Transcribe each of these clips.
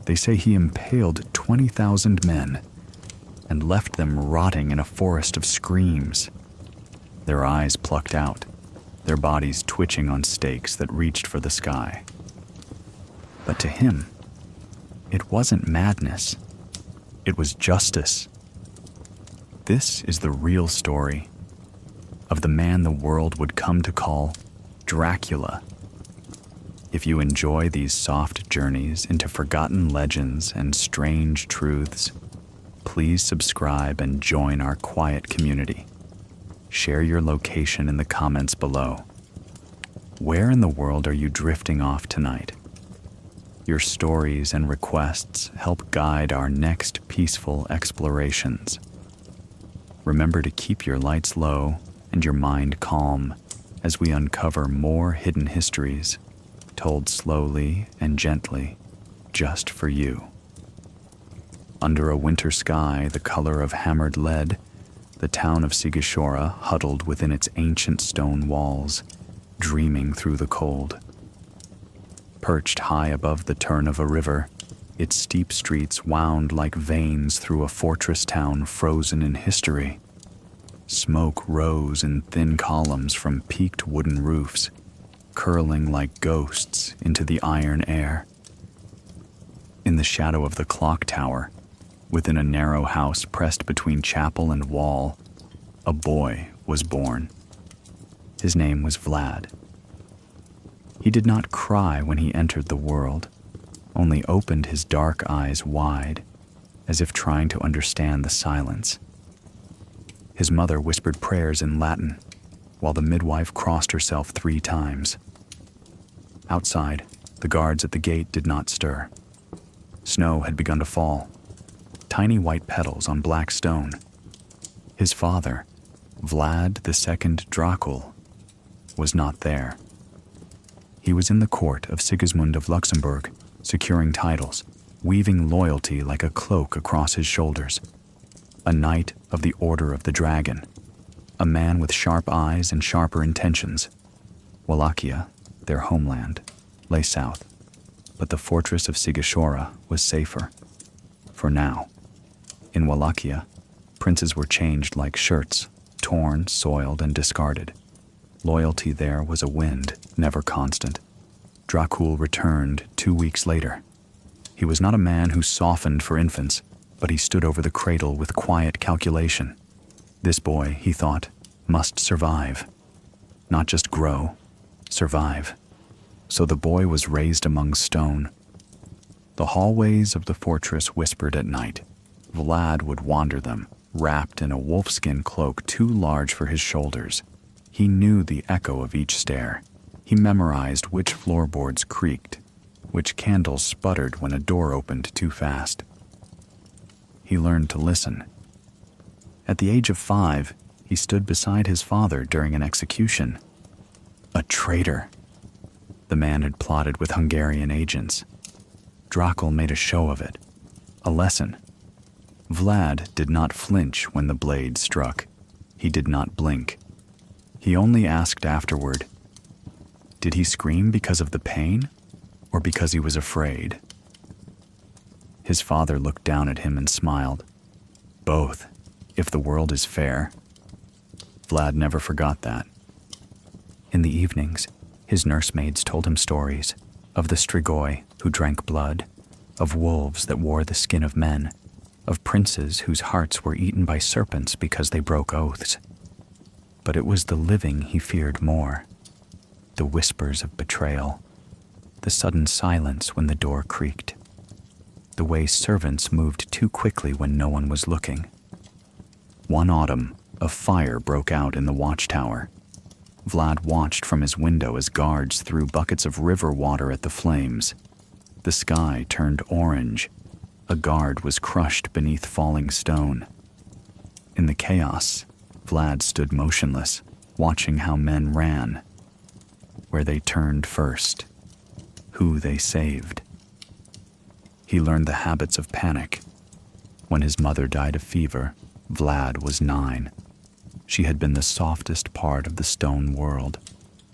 They say he impaled 20,000 men and left them rotting in a forest of screams, their eyes plucked out, their bodies twitching on stakes that reached for the sky. But to him, it wasn't madness. It was justice. This is the real story of the man the world would come to call Dracula. If you enjoy these soft journeys into forgotten legends and strange truths, please subscribe and join our quiet community. Share your location in the comments below. Where in the world are you drifting off tonight? Your stories and requests help guide our next peaceful explorations. Remember to keep your lights low and your mind calm as we uncover more hidden histories, told slowly and gently, just for you. Under a winter sky the color of hammered lead, the town of Sigishora huddled within its ancient stone walls, dreaming through the cold. Perched high above the turn of a river, its steep streets wound like veins through a fortress town frozen in history. Smoke rose in thin columns from peaked wooden roofs, curling like ghosts into the iron air. In the shadow of the clock tower, within a narrow house pressed between chapel and wall, a boy was born. His name was Vlad. He did not cry when he entered the world, only opened his dark eyes wide, as if trying to understand the silence. His mother whispered prayers in Latin, while the midwife crossed herself 3 times. Outside, the guards at the gate did not stir. Snow had begun to fall, tiny white petals on black stone. His father, Vlad II Dracula, was not there. He was in the court of Sigismund of Luxembourg, securing titles, weaving loyalty like a cloak across his shoulders. A knight of the Order of the Dragon, a man with sharp eyes and sharper intentions. Wallachia, their homeland, lay south, but the fortress of Sigishora was safer. For now. In Wallachia, princes were changed like shirts, torn, soiled, and discarded. Loyalty there was a wind, never constant. Dracula returned 2 weeks later. He was not a man who softened for infants, but he stood over the cradle with quiet calculation. This boy, he thought, must survive. Not just grow, survive. So the boy was raised among stone. The hallways of the fortress whispered at night. Vlad would wander them, wrapped in a wolfskin cloak too large for his shoulders. He knew the echo of each stair. He memorized which floorboards creaked, which candles sputtered when a door opened too fast. He learned to listen. At the age of 5, he stood beside his father during an execution. A traitor. The man had plotted with Hungarian agents. Dracula made a show of it. A lesson. Vlad did not flinch when the blade struck. He did not blink. He only asked afterward, did he scream because of the pain or because he was afraid? His father looked down at him and smiled. Both, if the world is fair. Vlad never forgot that. In the evenings, his nursemaids told him stories of the strigoi who drank blood, of wolves that wore the skin of men, of princes whose hearts were eaten by serpents because they broke oaths. But it was the living he feared more. The whispers of betrayal, the sudden silence when the door creaked, the way servants moved too quickly when no one was looking. One autumn, a fire broke out in the watchtower. Vlad watched from his window as guards threw buckets of river water at the flames. The sky turned orange. A guard was crushed beneath falling stone. In the chaos, Vlad stood motionless, watching how men ran, where they turned first, who they saved. He learned the habits of panic. When his mother died of fever, Vlad was 9. She had been the softest part of the stone world.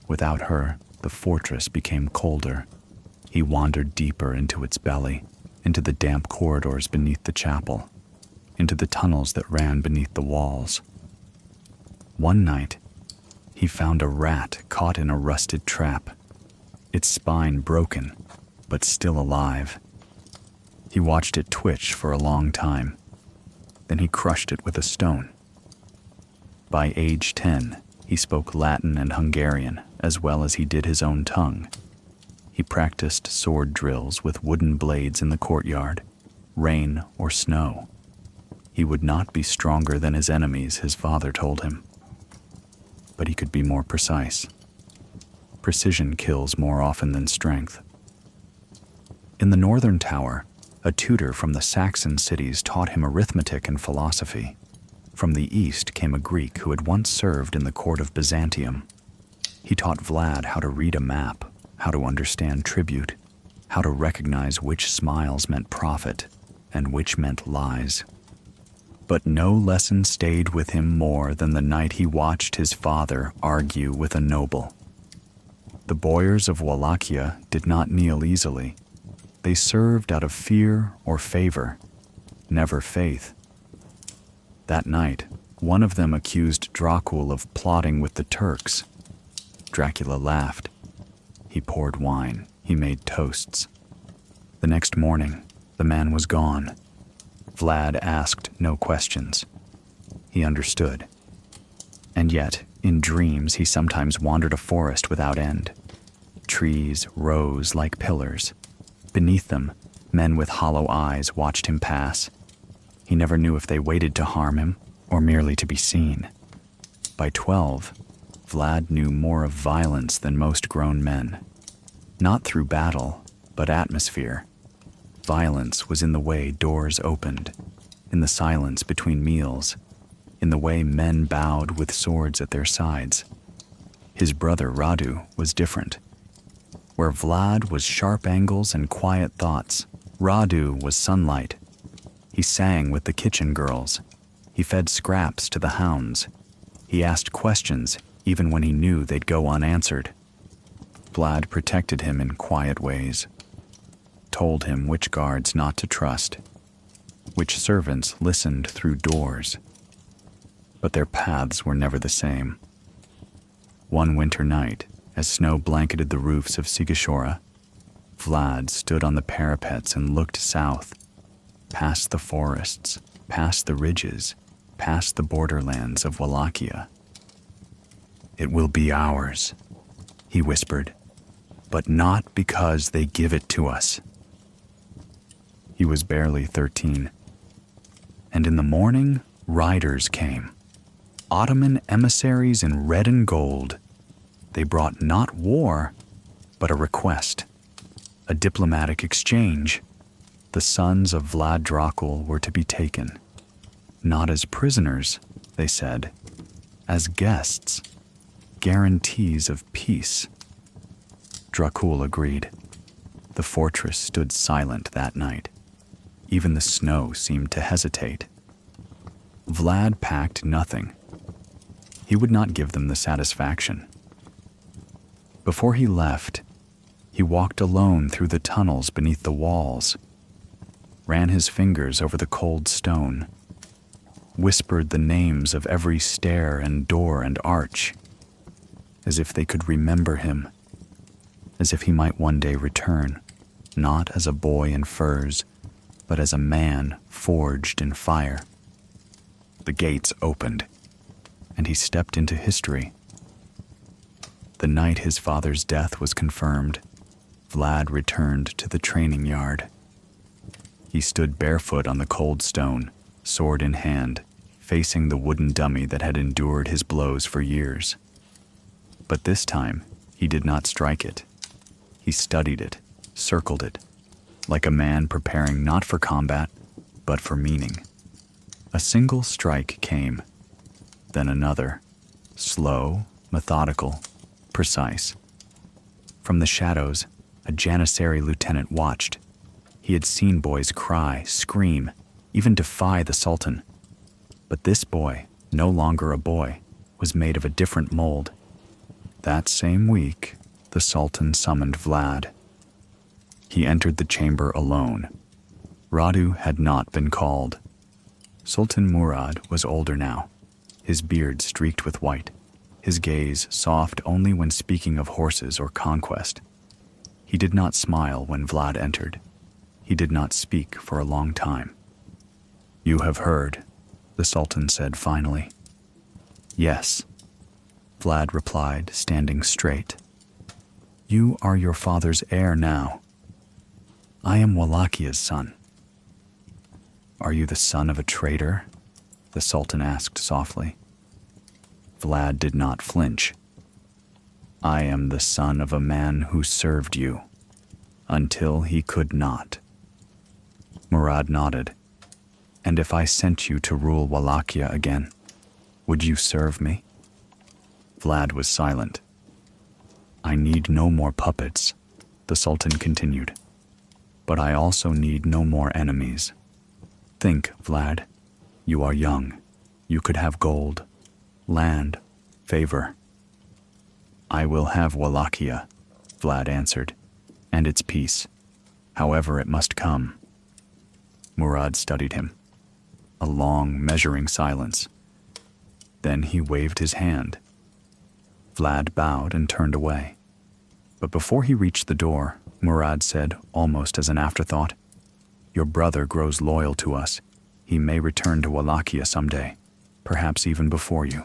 Without her, the fortress became colder. He wandered deeper into its belly, into the damp corridors beneath the chapel, into the tunnels that ran beneath the walls. One night, he found a rat caught in a rusted trap, its spine broken, but still alive. He watched it twitch for a long time. Then he crushed it with a stone. By age 10, he spoke Latin and Hungarian as well as he did his own tongue. He practiced sword drills with wooden blades in the courtyard, rain or snow. He would not be stronger than his enemies, his father told him. But he could be more precise. Precision kills more often than strength. In the northern tower, a tutor from the Saxon cities taught him arithmetic and philosophy. From the east came a Greek who had once served in the court of Byzantium. He taught Vlad how to read a map, how to understand tribute, how to recognize which smiles meant profit and which meant lies. But no lesson stayed with him more than the night he watched his father argue with a noble. The boyars of Wallachia did not kneel easily. They served out of fear or favor, never faith. That night, one of them accused Dracula of plotting with the Turks. Dracula laughed. He poured wine. He made toasts. The next morning, the man was gone. Vlad asked no questions. He understood. And yet, in dreams, he sometimes wandered a forest without end. Trees rose like pillars. Beneath them, men with hollow eyes watched him pass. He never knew if they waited to harm him or merely to be seen. By 12, Vlad knew more of violence than most grown men. Not through battle, but atmosphere. Violence was in the way doors opened, in the silence between meals, in the way men bowed with swords at their sides. His brother Radu was different. Where Vlad was sharp angles and quiet thoughts, Radu was sunlight. He sang with the kitchen girls. He fed scraps to the hounds. He asked questions even when he knew they'd go unanswered. Vlad protected him in quiet ways, told him which guards not to trust, which servants listened through doors. But their paths were never the same. One winter night, as snow blanketed the roofs of Sigashora, Vlad stood on the parapets and looked south, past the forests, past the ridges, past the borderlands of Wallachia. "It will be ours," he whispered, "but not because they give it to us." He was barely 13. And in the morning, riders came. Ottoman emissaries in red and gold. They brought not war, but a request, a diplomatic exchange. The sons of Vlad Dracula were to be taken, not as prisoners, they said, as guests, guarantees of peace. Dracula agreed. The fortress stood silent that night. Even the snow seemed to hesitate. Vlad packed nothing. He would not give them the satisfaction. Before he left, he walked alone through the tunnels beneath the walls, ran his fingers over the cold stone, whispered the names of every stair and door and arch, as if they could remember him, as if he might one day return, not as a boy in furs, but as a man forged in fire. The gates opened, and he stepped into history. The night his father's death was confirmed, Vlad returned to the training yard. He stood barefoot on the cold stone, sword in hand, facing the wooden dummy that had endured his blows for years. But this time, he did not strike it. He studied it, circled it, like a man preparing not for combat, but for meaning. A single strike came, then another, slow, methodical, precise. From the shadows, a Janissary lieutenant watched. He had seen boys cry, scream, even defy the Sultan. But this boy, no longer a boy, was made of a different mold. That same week, the Sultan summoned Vlad. He entered the chamber alone, Radu had not been called. Sultan Murad was older now, his beard streaked with white, his gaze soft only when speaking of horses or conquest. He did not smile when Vlad entered. He did not speak for a long time. "You have heard," the Sultan said finally. "Yes," Vlad replied, standing straight. "You are your father's heir now. I am Wallachia's son." "Are you the son of a traitor?" the Sultan asked softly. Vlad did not flinch. "I am the son of a man who served you, until he could not." Murad nodded. "And if I sent you to rule Wallachia again, would you serve me?" Vlad was silent. "I need no more puppets," the Sultan continued. "But I also need no more enemies. Think, Vlad, you are young. You could have gold, land, favor." "I will have Wallachia," Vlad answered, "and its peace, however it must come." Murad studied him. A long, measuring silence. Then he waved his hand. Vlad bowed and turned away. But before he reached the door, Murad said, almost as an afterthought, "Your brother grows loyal to us. He may return to Wallachia someday, perhaps even before you."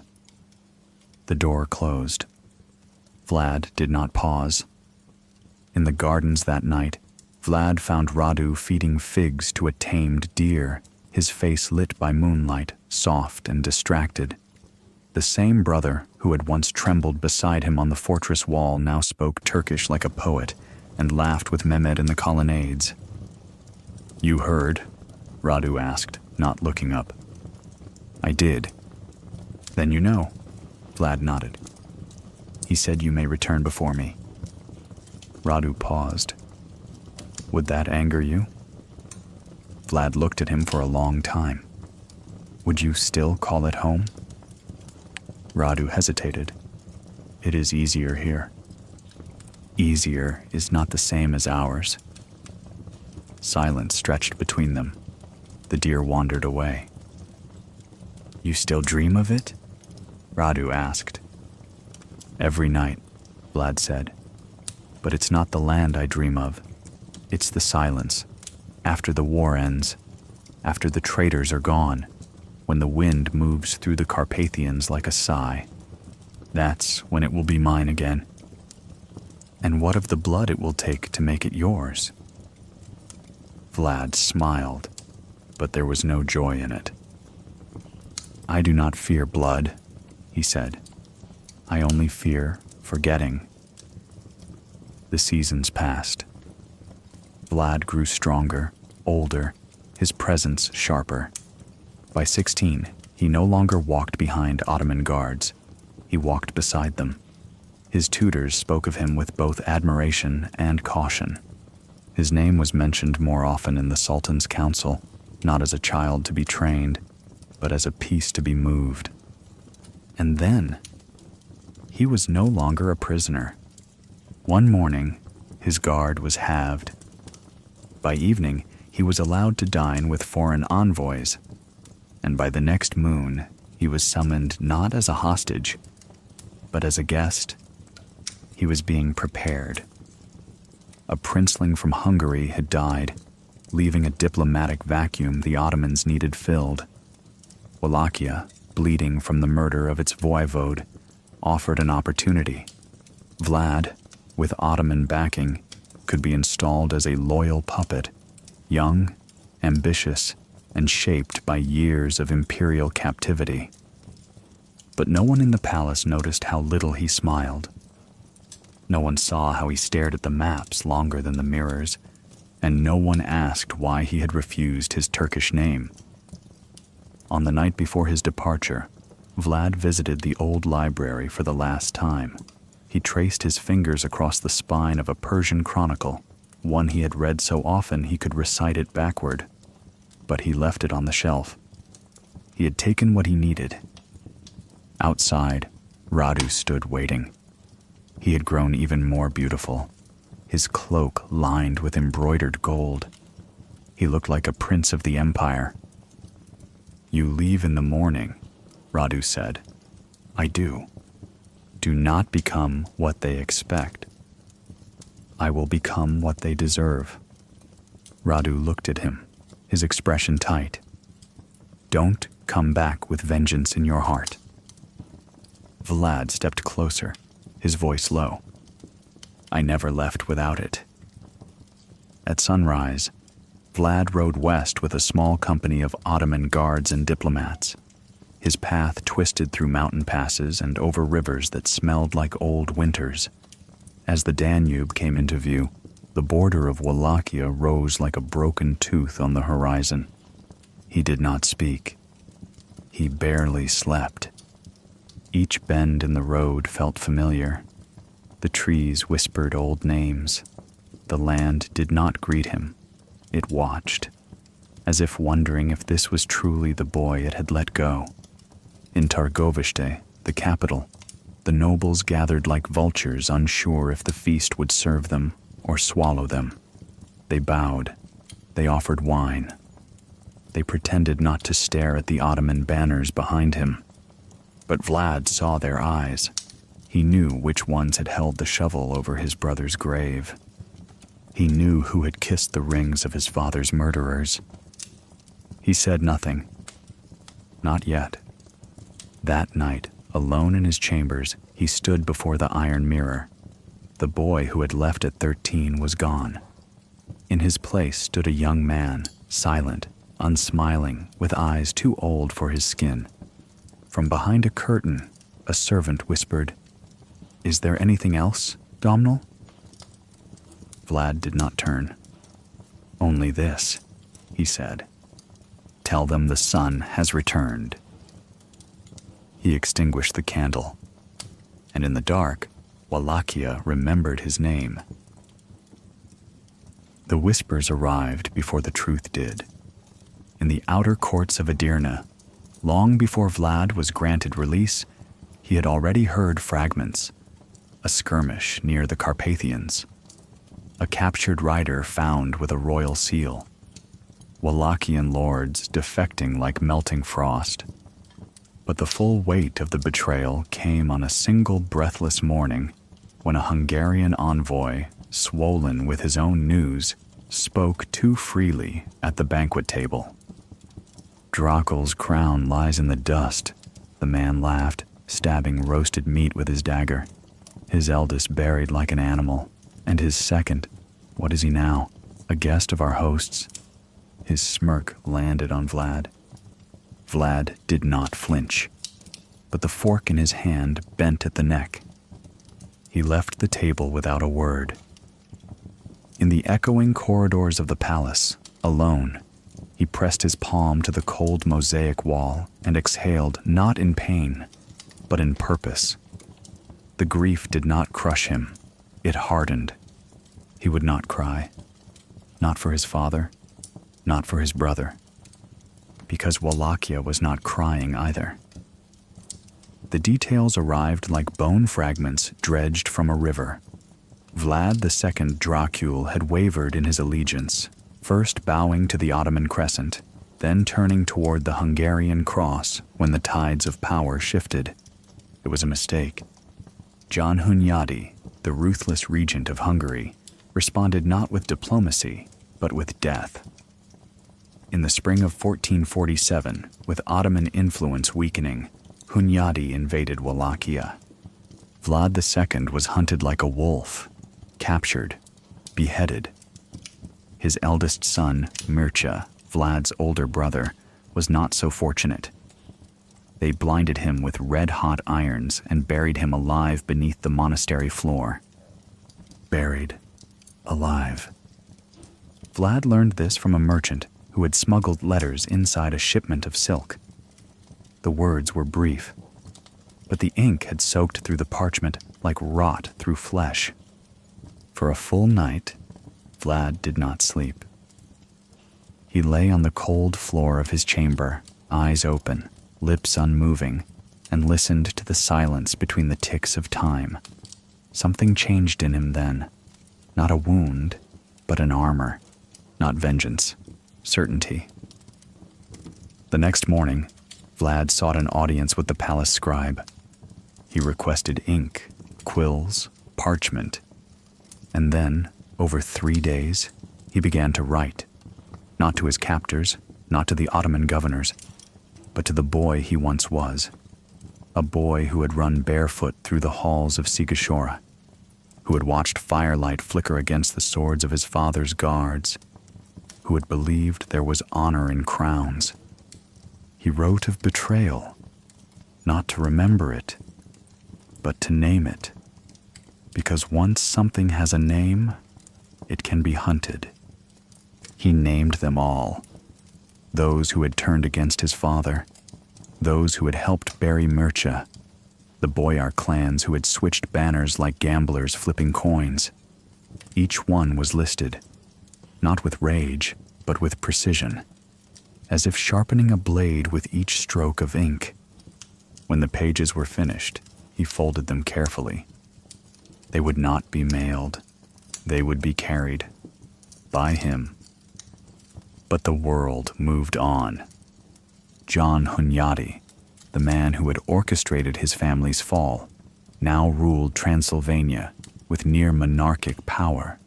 The door closed. Vlad did not pause. In the gardens that night, Vlad found Radu feeding figs to a tamed deer, his face lit by moonlight, soft and distracted. The same brother who had once trembled beside him on the fortress wall now spoke Turkish like a poet and laughed with Mehmed in the colonnades. "You heard?" Radu asked, not looking up. "I did." "Then you know." Vlad nodded. "He said you may return before me." Radu paused. "Would that anger you?" Vlad looked at him for a long time. "Would you still call it home?" Radu hesitated. "It is easier here." "Easier is not the same as ours." Silence stretched between them. The deer wandered away. "You still dream of it?" Radu asked. "Every night," Vlad said. "But it's not the land I dream of. It's the silence, after the war ends, after the traitors are gone, when the wind moves through the Carpathians like a sigh. That's when it will be mine again. And what of the blood it will take to make it yours?" Vlad smiled, but there was no joy in it. "I do not fear blood," he said. "I only fear forgetting." The seasons passed. Vlad grew stronger, older, his presence sharper. By 16, he no longer walked behind Ottoman guards. He walked beside them. His tutors spoke of him with both admiration and caution. His name was mentioned more often in the Sultan's council, not as a child to be trained, but as a piece to be moved. And then, he was no longer a prisoner. One morning, his guard was halved. By evening, he was allowed to dine with foreign envoys, and by the next moon, he was summoned not as a hostage, but as a guest. He was being prepared. A princeling from Hungary had died, leaving a diplomatic vacuum the Ottomans needed filled. Wallachia, bleeding from the murder of its voivode, offered an opportunity. Vlad, with Ottoman backing, could be installed as a loyal puppet, young, ambitious, and shaped by years of imperial captivity. But no one in the palace noticed how little he smiled. No one saw how he stared at the maps longer than the mirrors, and no one asked why he had refused his Turkish name. On the night before his departure, Vlad visited the old library for the last time. He traced his fingers across the spine of a Persian chronicle, one he had read so often he could recite it backward. But he left it on the shelf. He had taken what he needed. Outside, Radu stood waiting. He had grown even more beautiful, his cloak lined with embroidered gold. He looked like a prince of the empire. "You leave in the morning," Radu said. "I do. Do not become what they expect. I will become what they deserve." Radu looked at him, his expression tight. "Don't come back with vengeance in your heart." Vlad stepped closer, his voice low. "I never left without it." At sunrise, Vlad rode west with a small company of Ottoman guards and diplomats. His path twisted through mountain passes and over rivers that smelled like old winters. As the Danube came into view, the border of Wallachia rose like a broken tooth on the horizon. He did not speak. He barely slept. Each bend in the road felt familiar. The trees whispered old names. The land did not greet him. It watched, as if wondering if this was truly the boy it had let go. In Targovishte, the capital, the nobles gathered like vultures, unsure if the feast would serve them or swallow them. They bowed. They offered wine. They pretended not to stare at the Ottoman banners behind him. But Vlad saw their eyes. He knew which ones had held the shovel over his brother's grave. He knew who had kissed the rings of his father's murderers. He said nothing. Not yet. That night, alone in his chambers, he stood before the iron mirror. The boy who had left at 13 was gone. In his place stood a young man, silent, unsmiling, with eyes too old for his skin. From behind a curtain, a servant whispered, "Is there anything else, Domnall?" Vlad did not turn. "Only this," he said. "Tell them the sun has returned." He extinguished the candle, and in the dark, Wallachia remembered his name. The whispers arrived before the truth did. In the outer courts of Edirne, long before Vlad was granted release, he had already heard fragments. A skirmish near the Carpathians. A captured rider found with a royal seal. Wallachian lords defecting like melting frost. But the full weight of the betrayal came on a single breathless morning when a Hungarian envoy, swollen with his own news, spoke too freely at the banquet table. "Dracula's crown lies in the dust," the man laughed, stabbing roasted meat with his dagger. "His eldest buried like an animal, and his second, what is he now, a guest of our hosts?" His smirk landed on Vlad. Vlad did not flinch, but the fork in his hand bent at the neck. He left the table without a word. In the echoing corridors of the palace, alone, he pressed his palm to the cold mosaic wall and exhaled not in pain, but in purpose. The grief did not crush him. It hardened. He would not cry. Not for his father, not for his brother. Because Wallachia was not crying either. The details arrived like bone fragments dredged from a river. Vlad II Dracula had wavered in his allegiance, first bowing to the Ottoman crescent, then turning toward the Hungarian cross when the tides of power shifted. It was a mistake. John Hunyadi, the ruthless regent of Hungary, responded not with diplomacy, but with death. In the spring of 1447, with Ottoman influence weakening, Hunyadi invaded Wallachia. Vlad II was hunted like a wolf, captured, beheaded. His eldest son, Mircea, Vlad's older brother, was not so fortunate. They blinded him with red-hot irons and buried him alive beneath the monastery floor. Buried, alive. Vlad learned this from a merchant who had smuggled letters inside a shipment of silk. The words were brief, but the ink had soaked through the parchment like rot through flesh. For a full night, Vlad did not sleep. He lay on the cold floor of his chamber, eyes open, lips unmoving, and listened to the silence between the ticks of time. Something changed in him then. Not a wound, but an armor. Not vengeance, certainty. The next morning, Vlad sought an audience with the palace scribe. He requested ink, quills, parchment, and then, over 3 days, he began to write, not to his captors, not to the Ottoman governors, but to the boy he once was, a boy who had run barefoot through the halls of Sigashora, who had watched firelight flicker against the swords of his father's guards, who had believed there was honor in crowns. He wrote of betrayal, not to remember it, but to name it, because once something has a name, it can be hunted. He named them all, those who had turned against his father, those who had helped bury Mircea, the Boyar clans who had switched banners like gamblers flipping coins. Each one was listed, not with rage, but with precision, as if sharpening a blade with each stroke of ink. When the pages were finished, he folded them carefully. They would not be mailed. They would be carried by him. But the world moved on. John Hunyadi, the man who had orchestrated his family's fall, now ruled Transylvania with near monarchic power.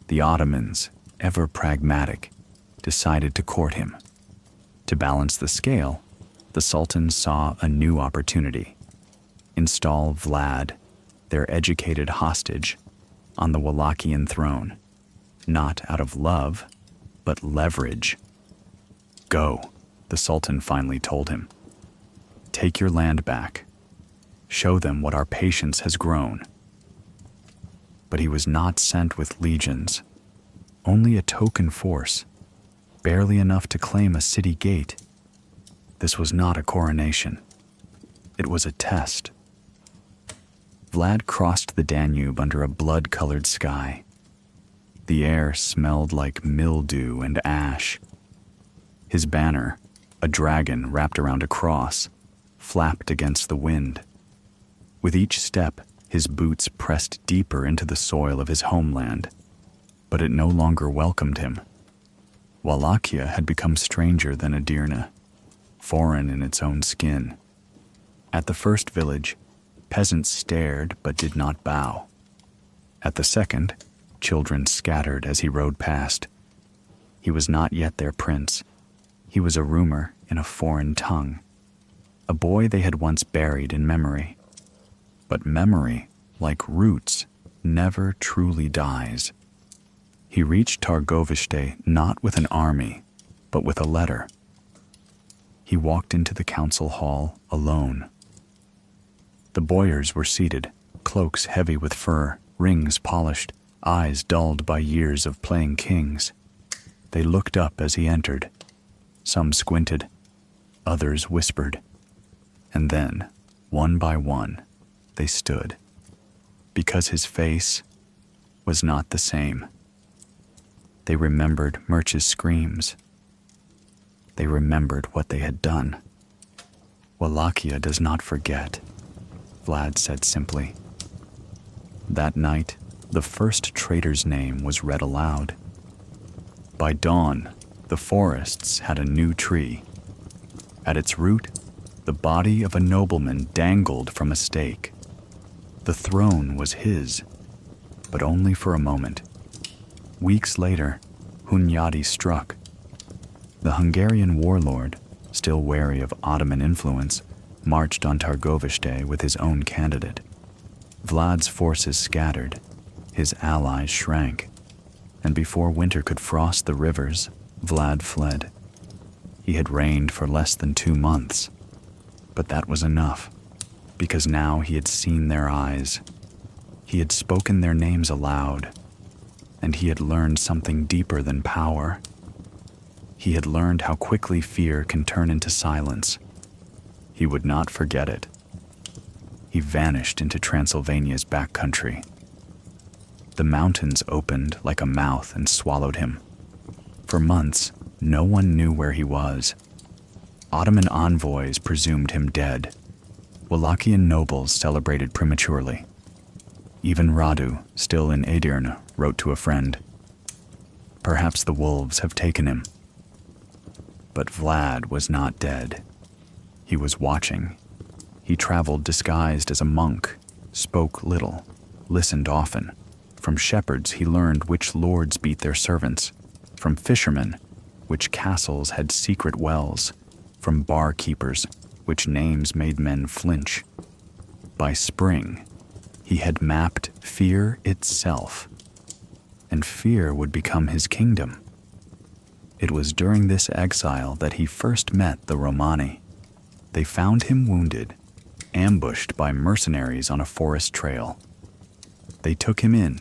The Ottomans, ever pragmatic, decided to court him. To balance the scale, the Sultan saw a new opportunity: install Vlad, their educated hostage, on the Wallachian throne, not out of love, but leverage. Go, the Sultan finally told him. Take your land back. Show them what our patience has grown. But he was not sent with legions, only a token force, barely enough to claim a city gate. This was not a coronation. It was a test. Vlad crossed the Danube under a blood-colored sky. The air smelled like mildew and ash. His banner, a dragon wrapped around a cross, flapped against the wind. With each step, his boots pressed deeper into the soil of his homeland, but it no longer welcomed him. Wallachia had become stranger than Edirne, foreign in its own skin. At the first village, peasants stared but did not bow. At the second, children scattered as he rode past. He was not yet their prince. He was a rumor in a foreign tongue, a boy they had once buried in memory. But memory, like roots, never truly dies. He reached Targoviste not with an army, but with a letter. He walked into the council hall alone. The boyars were seated, cloaks heavy with fur, rings polished, eyes dulled by years of playing kings. They looked up as he entered. Some squinted, others whispered. And then, one by one, they stood, because his face was not the same. They remembered Mircea's screams. They remembered what they had done. Wallachia does not forget, Vlad said simply. That night, the first traitor's name was read aloud. By dawn, the forests had a new tree. At its root, the body of a nobleman dangled from a stake. The throne was his, but only for a moment. Weeks later, Hunyadi struck. The Hungarian warlord, still wary of Ottoman influence, marched on Targoviste with his own candidate. Vlad's forces scattered, his allies shrank, and before winter could frost the rivers, Vlad fled. He had reigned for less than 2 months, but that was enough, because now he had seen their eyes. He had spoken their names aloud, and he had learned something deeper than power. He had learned how quickly fear can turn into silence. He would not forget it. He vanished into Transylvania's backcountry. The mountains opened like a mouth and swallowed him. For months, no one knew where he was. Ottoman envoys presumed him dead. Wallachian nobles celebrated prematurely. Even Radu, still in Edirne, wrote to a friend, "Perhaps the wolves have taken him. But Vlad was not dead. He was watching. He traveled disguised as a monk, spoke little, listened often. From shepherds he learned which lords beat their servants. From fishermen, which castles had secret wells. From barkeepers, which names made men flinch. By spring, he had mapped fear itself, and fear would become his kingdom. It was during this exile that he first met the Romani. They found him wounded, ambushed by mercenaries on a forest trail. They took him in,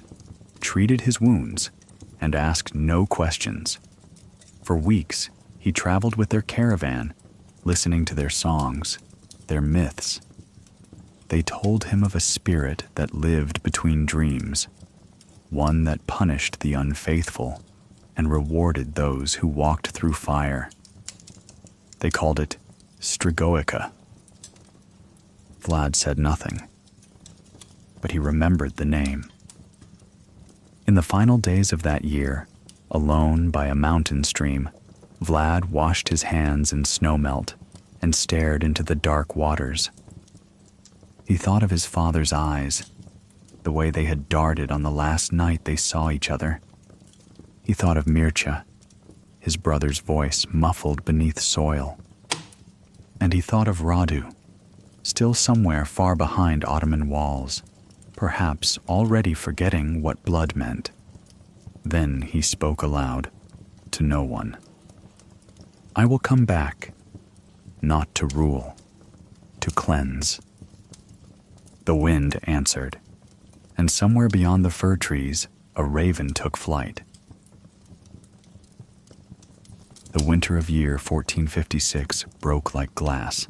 treated his wounds, and asked no questions. For weeks, he traveled with their caravan, listening to their songs, their myths. They told him of a spirit that lived between dreams, one that punished the unfaithful and rewarded those who walked through fire. They called it Strigoica. Vlad said nothing, but he remembered the name. In the final days of that year, alone by a mountain stream, Vlad washed his hands in snowmelt and stared into the dark waters. He thought of his father's eyes, the way they had darted on the last night they saw each other. He thought of Mircea, his brother's voice muffled beneath soil. And he thought of Radu, still somewhere far behind Ottoman walls, perhaps already forgetting what blood meant. Then he spoke aloud, to no one. I will come back, not to rule, to cleanse. The wind answered, and somewhere beyond the fir trees, a raven took flight. The winter of year 1456 broke like glass.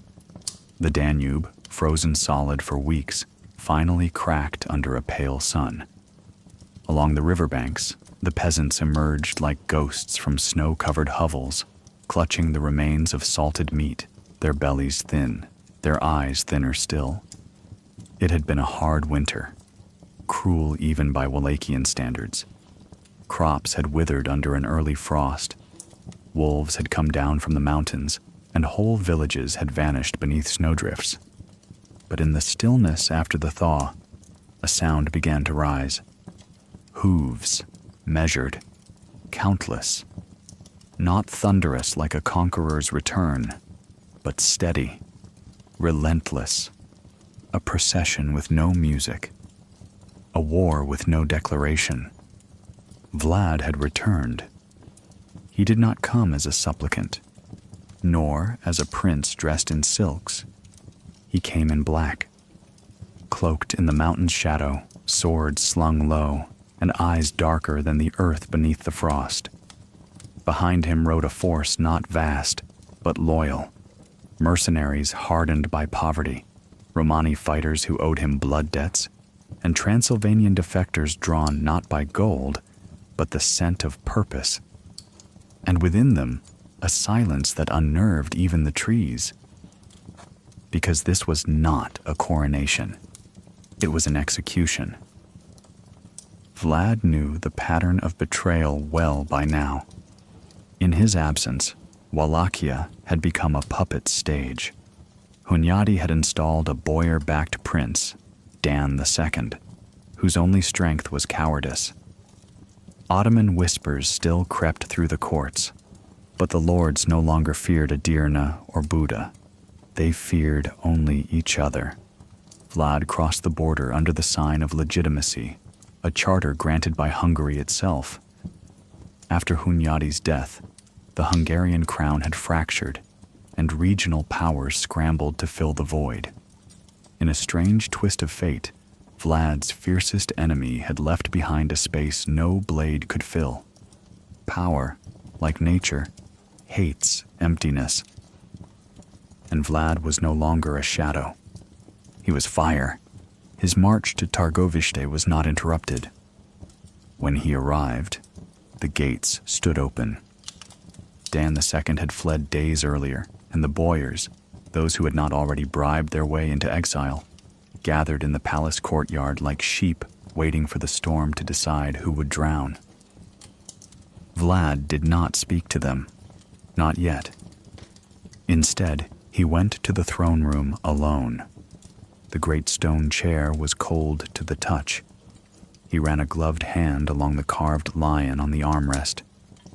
The Danube, frozen solid for weeks, finally cracked under a pale sun. Along the riverbanks, the peasants emerged like ghosts from snow-covered hovels, clutching the remains of salted meat, their bellies thin, their eyes thinner still. It had been a hard winter, cruel even by Wallachian standards. Crops had withered under an early frost. Wolves had come down from the mountains, and whole villages had vanished beneath snowdrifts. But in the stillness after the thaw, a sound began to rise. Hooves, measured, countless, not thunderous like a conqueror's return, but steady, relentless, a procession with no music, a war with no declaration. Vlad had returned. He did not come as a supplicant, nor as a prince dressed in silks. He came in black, cloaked in the mountain's shadow, sword slung low, and eyes darker than the earth beneath the frost. Behind him rode a force not vast, but loyal, mercenaries hardened by poverty, Romani fighters who owed him blood debts, and Transylvanian defectors drawn not by gold, but the scent of purpose. And within them, a silence that unnerved even the trees. Because this was not a coronation. It was an execution. Vlad knew the pattern of betrayal well by now. In his absence, Wallachia had become a puppet stage. Hunyadi had installed a boyar-backed prince, Dan II, whose only strength was cowardice. Ottoman whispers still crept through the courts, but the lords no longer feared Edirne or Buda. They feared only each other. Vlad crossed the border under the sign of legitimacy, a charter granted by Hungary itself. After Hunyadi's death, the Hungarian crown had fractured, and regional powers scrambled to fill the void. In a strange twist of fate, Vlad's fiercest enemy had left behind a space no blade could fill. Power, like nature, hates emptiness. And Vlad was no longer a shadow. He was fire. His march to Targoviste was not interrupted. When he arrived, the gates stood open. Dan II had fled days earlier, and the boyars, those who had not already bribed their way into exile, gathered in the palace courtyard like sheep waiting for the storm to decide who would drown. Vlad did not speak to them, not yet. Instead, he went to the throne room alone. The great stone chair was cold to the touch. He ran a gloved hand along the carved lion on the armrest,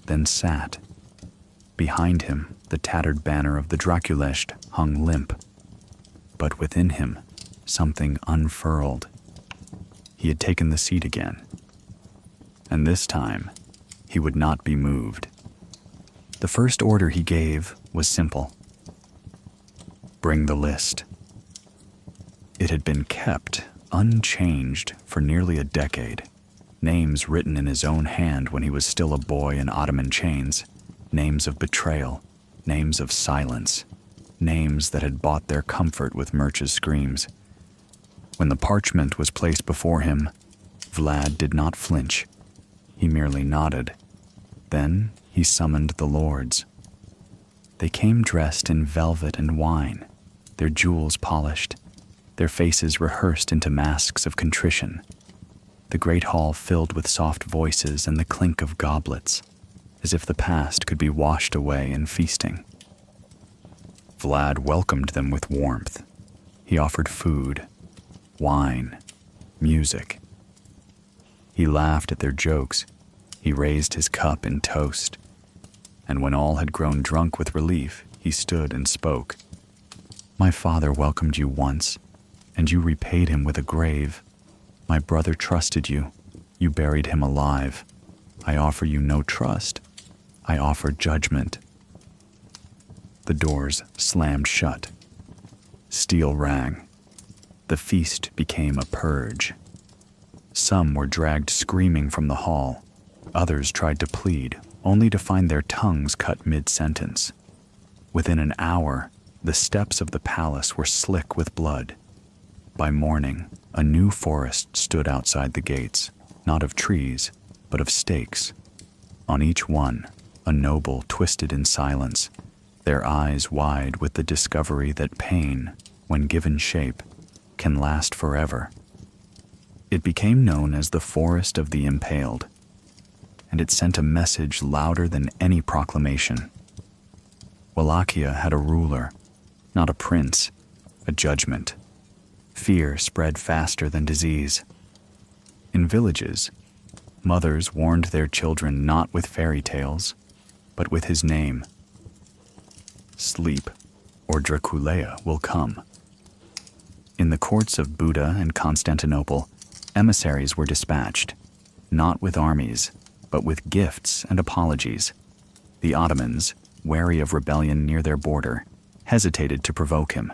then sat. Behind him, the tattered banner of the Dracula hung limp. But within him, something unfurled. He had taken the seat again. And this time, he would not be moved. The first order he gave was simple. Bring the list. It had been kept unchanged for nearly a decade. Names written in his own hand when he was still a boy in Ottoman chains. Names of betrayal. Names of silence. Names that had bought their comfort with Murch's screams. When the parchment was placed before him, Vlad did not flinch. He merely nodded. Then he summoned the lords. They came dressed in velvet and wine, their jewels polished, their faces rehearsed into masks of contrition. The great hall filled with soft voices and the clink of goblets, as if the past could be washed away in feasting. Vlad welcomed them with warmth. He offered food, wine, music. He laughed at their jokes. He raised his cup in toast. And when all had grown drunk with relief, he stood and spoke. My father welcomed you once, and you repaid him with a grave. My brother trusted you. You buried him alive. I offer you no trust. I offer judgment. The doors slammed shut. Steel rang. The feast became a purge. Some were dragged screaming from the hall. Others tried to plead, only to find their tongues cut mid-sentence. Within an hour, the steps of the palace were slick with blood. By morning, a new forest stood outside the gates, not of trees, but of stakes. On each one, a noble twisted in silence, their eyes wide with the discovery that pain, when given shape, can last forever. It became known as the Forest of the Impaled, and it sent a message louder than any proclamation. Wallachia had a ruler, not a prince, a judgment. Fear spread faster than disease. In villages, mothers warned their children not with fairy tales, but with his name. Sleep, or Dracula will come. In the courts of Buda and Constantinople, emissaries were dispatched, not with armies, but with gifts and apologies. The Ottomans, wary of rebellion near their border, hesitated to provoke him.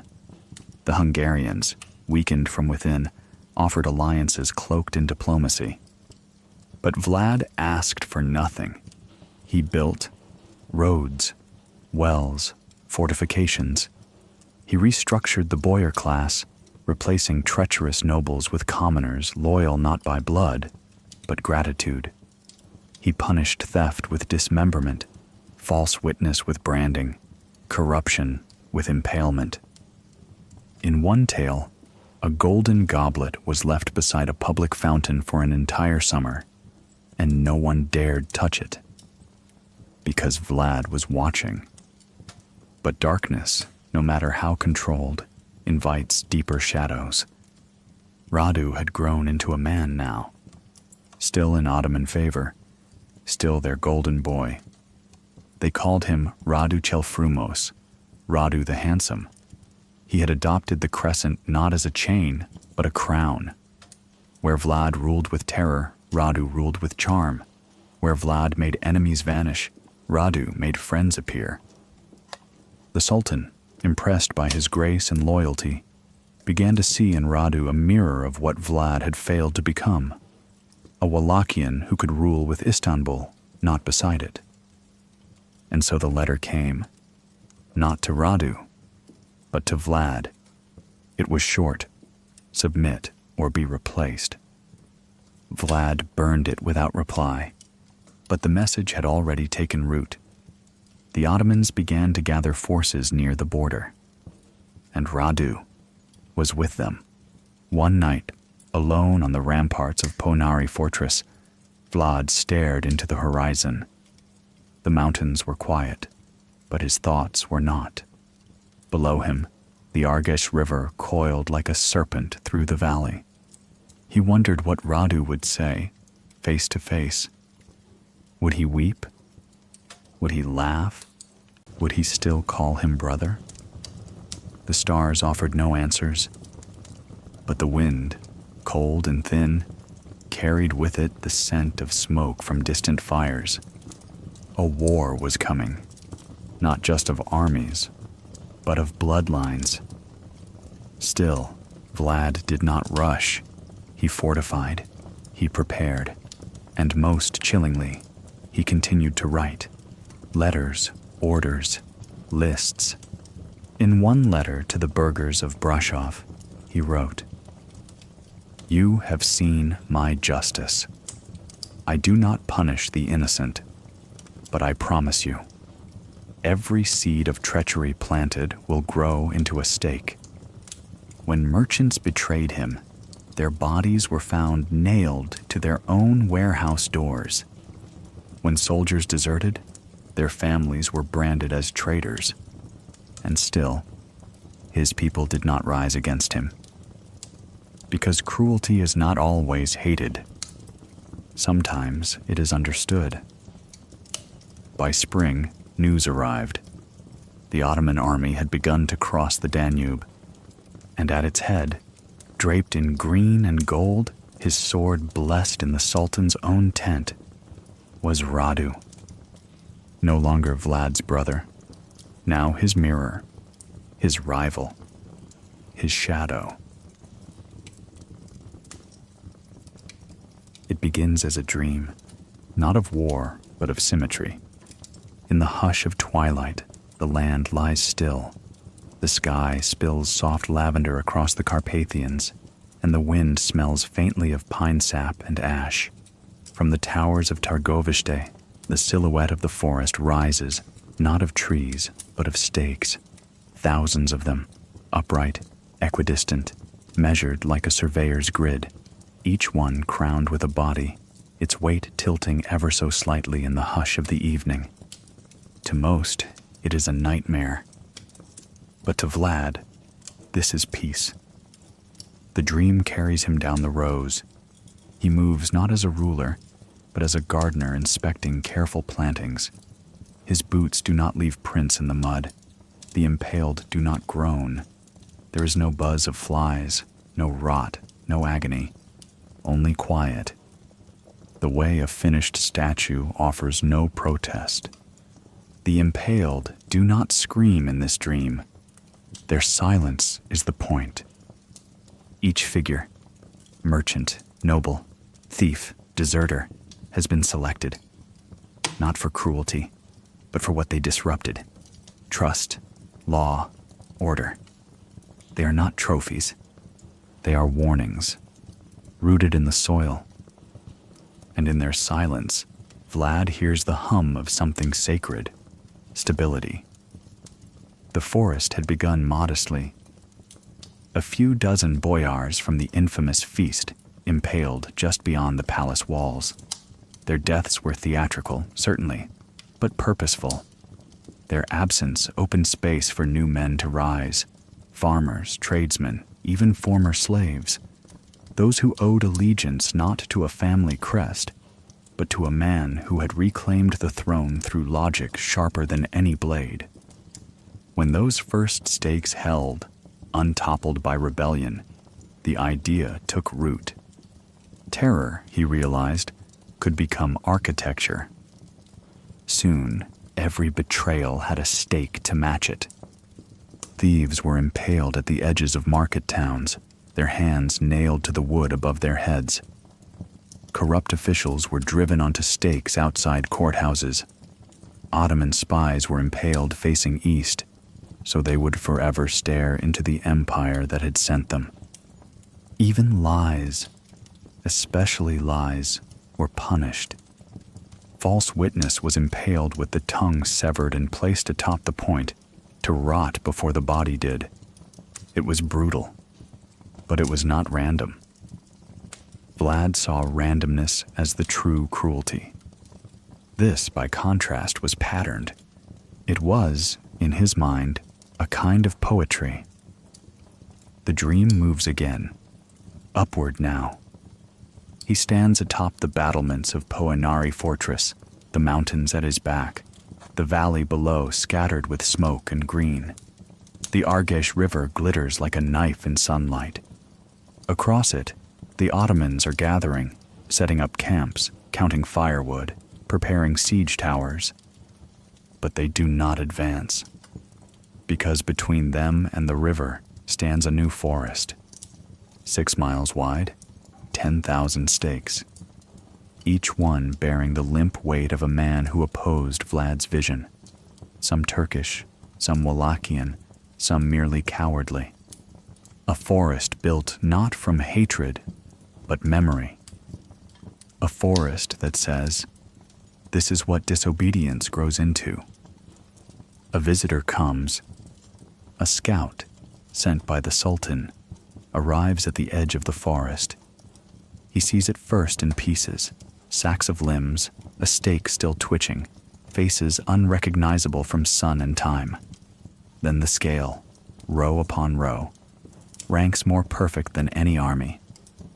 The Hungarians, weakened from within, offered alliances cloaked in diplomacy. But Vlad asked for nothing. He built roads, wells, fortifications. He restructured the boyar class, replacing treacherous nobles with commoners loyal not by blood, but gratitude. He punished theft with dismemberment, false witness with branding, corruption with impalement. In one tale, a golden goblet was left beside a public fountain for an entire summer, and no one dared touch it, because Vlad was watching. But darkness, no matter how controlled, invites deeper shadows. Radu had grown into a man now, still in Ottoman favor, still their golden boy. They called him Radu Chelfrumos, Radu the Handsome. He had adopted the crescent not as a chain, but a crown. Where Vlad ruled with terror, Radu ruled with charm. Where Vlad made enemies vanish, Radu made friends appear. The Sultan, impressed by his grace and loyalty, began to see in Radu a mirror of what Vlad had failed to become, a Wallachian who could rule with Istanbul, not beside it. And so the letter came, not to Radu, but to Vlad. It was short: submit or be replaced. Vlad burned it without reply, but the message had already taken root. The Ottomans began to gather forces near the border, and Radu was with them. One night, alone on the ramparts of Ponari Fortress, Vlad stared into the horizon. The mountains were quiet, but his thoughts were not. below him, the Argesh River coiled like a serpent through the valley. He wondered what Radu would say, face to face. Would he weep? Would he laugh? Would he still call him brother? The stars offered no answers, but the wind, cold and thin, carried with it the scent of smoke from distant fires. A war was coming, not just of armies, but of bloodlines. Still, Vlad did not rush. He fortified, he prepared, and most chillingly, he continued to write. Letters, orders, lists. In one letter to the burghers of Brashov, he wrote, "You have seen my justice. I do not punish the innocent, but I promise you, every seed of treachery planted will grow into a stake. When merchants betrayed him, their bodies were found nailed to their own warehouse doors. When soldiers deserted, their families were branded as traitors. And still, his people did not rise against him. Because cruelty is not always hated. Sometimes it is understood." By spring, news arrived. The Ottoman army had begun to cross the Danube, and at its head, draped in green and gold, his sword blessed in the Sultan's own tent, was Radu. No longer Vlad's brother, now his mirror, his rival, his shadow. It begins as a dream, not of war, but of symmetry. In the hush of twilight, the land lies still. The sky spills soft lavender across the Carpathians, and the wind smells faintly of pine sap and ash. From the towers of Targovishte, the silhouette of the forest rises, not of trees, but of stakes. Thousands of them, upright, equidistant, measured like a surveyor's grid, each one crowned with a body, its weight tilting ever so slightly in the hush of the evening. To most, it is a nightmare. But to Vlad, this is peace. The dream carries him down the rows. He moves not as a ruler, but as a gardener inspecting careful plantings. His boots do not leave prints in the mud. The impaled do not groan. There is no buzz of flies, no rot, no agony, only quiet. The way a finished statue offers no protest. The impaled do not scream in this dream. Their silence is the point. Each figure, merchant, noble, thief, deserter, has been selected, not for cruelty, but for what they disrupted. Trust, law, order. They are not trophies. They are warnings, rooted in the soil. And in their silence, Vlad hears the hum of something sacred, stability. The forest had begun modestly. A few dozen boyars from the infamous feast impaled just beyond the palace walls. Their deaths were theatrical, certainly, but purposeful. Their absence opened space for new men to rise, farmers, tradesmen, even former slaves, those who owed allegiance not to a family crest, but to a man who had reclaimed the throne through logic sharper than any blade. When those first stakes held, untoppled by rebellion, the idea took root. Terror, he realized, could become architecture. Soon, every betrayal had a stake to match it. Thieves were impaled at the edges of market towns, their hands nailed to the wood above their heads. Corrupt officials were driven onto stakes outside courthouses. Ottoman spies were impaled facing east, so they would forever stare into the empire that had sent them. Even lies, especially lies, were punished. False witness was impaled with the tongue severed and placed atop the point, to rot before the body did. It was brutal, but it was not random. Vlad saw randomness as the true cruelty. This, by contrast, was patterned. It was, in his mind, a kind of poetry. The dream moves again, upward now. He stands atop the battlements of Poenari Fortress, the mountains at his back, the valley below scattered with smoke and green. The Argesh River glitters like a knife in sunlight. Across it, the Ottomans are gathering, setting up camps, counting firewood, preparing siege towers. But they do not advance, because between them and the river stands a new forest, 6 miles wide, 10,000 stakes, each one bearing the limp weight of a man who opposed Vlad's vision, some Turkish, some Wallachian, some merely cowardly. A forest built not from hatred, but memory. A forest that says, this is what disobedience grows into. A visitor comes. A scout, sent by the Sultan, arrives at the edge of the forest. He sees it first in pieces, sacks of limbs, a stake still twitching, faces unrecognizable from sun and time. Then the scale, row upon row, ranks more perfect than any army,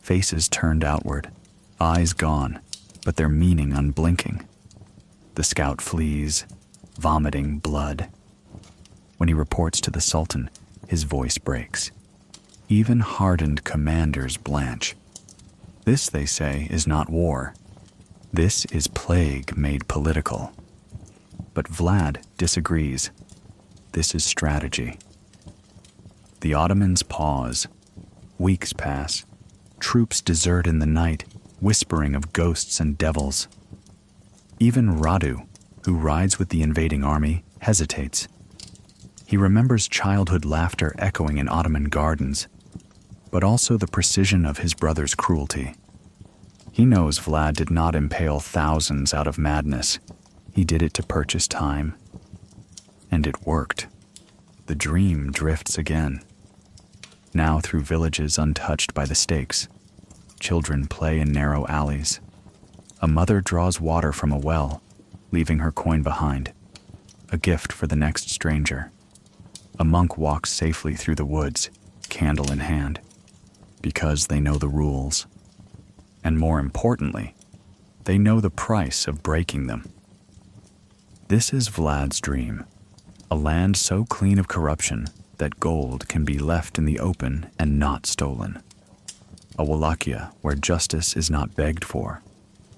faces turned outward, eyes gone, but their meaning unblinking. The scout flees, vomiting blood. When he reports to the Sultan, his voice breaks. Even hardened commanders blanch. This, they say, is not war. This is plague made political. But Vlad disagrees. This is strategy. The Ottomans pause. Weeks pass. Troops desert in the night, whispering of ghosts and devils. Even Radu, who rides with the invading army, hesitates. He remembers childhood laughter echoing in Ottoman gardens, but also the precision of his brother's cruelty. He knows Vlad did not impale thousands out of madness. He did it to purchase time. And it worked. The dream drifts again. Now through villages untouched by the stakes, children play in narrow alleys. A mother draws water from a well, leaving her coin behind, a gift for the next stranger. A monk walks safely through the woods, candle in hand, because they know the rules. And more importantly, they know the price of breaking them. This is Vlad's dream, a land so clean of corruption that gold can be left in the open and not stolen. A Wallachia where justice is not begged for,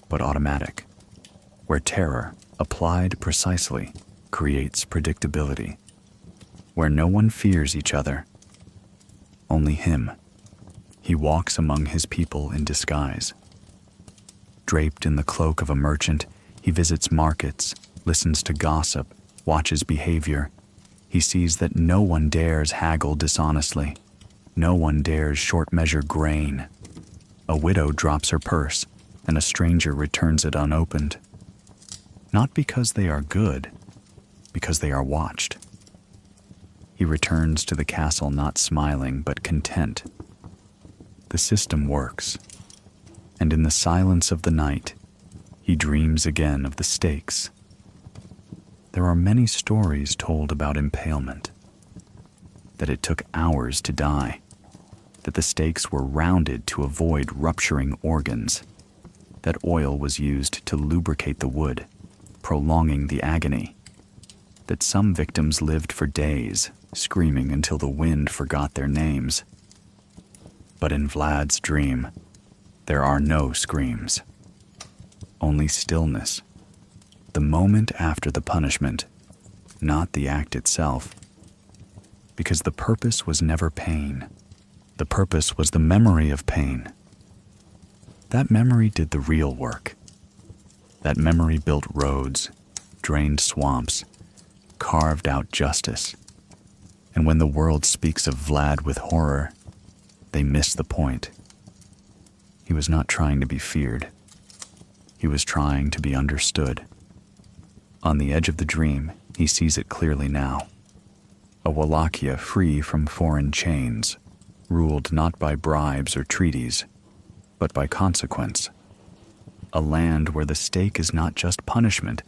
but automatic, where terror, applied precisely, creates predictability, where no one fears each other, only him. He walks among his people in disguise. Draped in the cloak of a merchant, he visits markets, listens to gossip, watches behavior. He sees that no one dares haggle dishonestly. No one dares short-measure grain. A widow drops her purse, and a stranger returns it unopened. Not because they are good, because they are watched. He returns to the castle not smiling but content. The system works, and in the silence of the night, he dreams again of the stakes. There are many stories told about impalement, that it took hours to die, that the stakes were rounded to avoid rupturing organs, that oil was used to lubricate the wood, prolonging the agony, that some victims lived for days, screaming until the wind forgot their names. But in Vlad's dream, there are no screams, only stillness. The moment after the punishment, not the act itself. Because the purpose was never pain. The purpose was the memory of pain. That memory did the real work. That memory built roads, drained swamps, carved out justice. And when the world speaks of Vlad with horror, they miss the point. He was not trying to be feared. He was trying to be understood. On the edge of the dream, he sees it clearly now. A Wallachia free from foreign chains, ruled not by bribes or treaties, but by consequence. A land where the stake is not just punishment,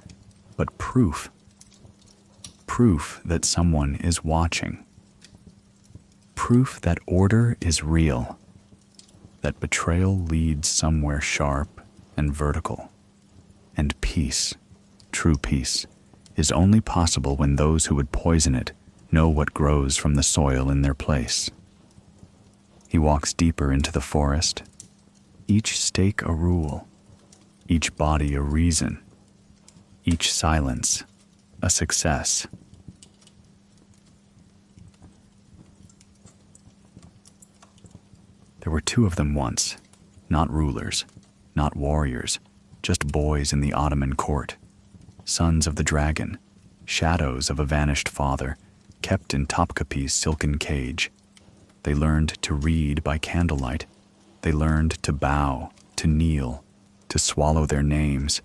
but proof. proof that someone is watching. Proof that order is real, that betrayal leads somewhere sharp and vertical, and peace, true peace, is only possible when those who would poison it know what grows from the soil in their place. He walks deeper into the forest, each stake a rule, each body a reason, each silence a success. There were two of them once, not rulers, not warriors, just boys in the Ottoman court, sons of the dragon, shadows of a vanished father, kept in Topkapi's silken cage. They learned to read by candlelight. They learned to bow, to kneel, to swallow their names.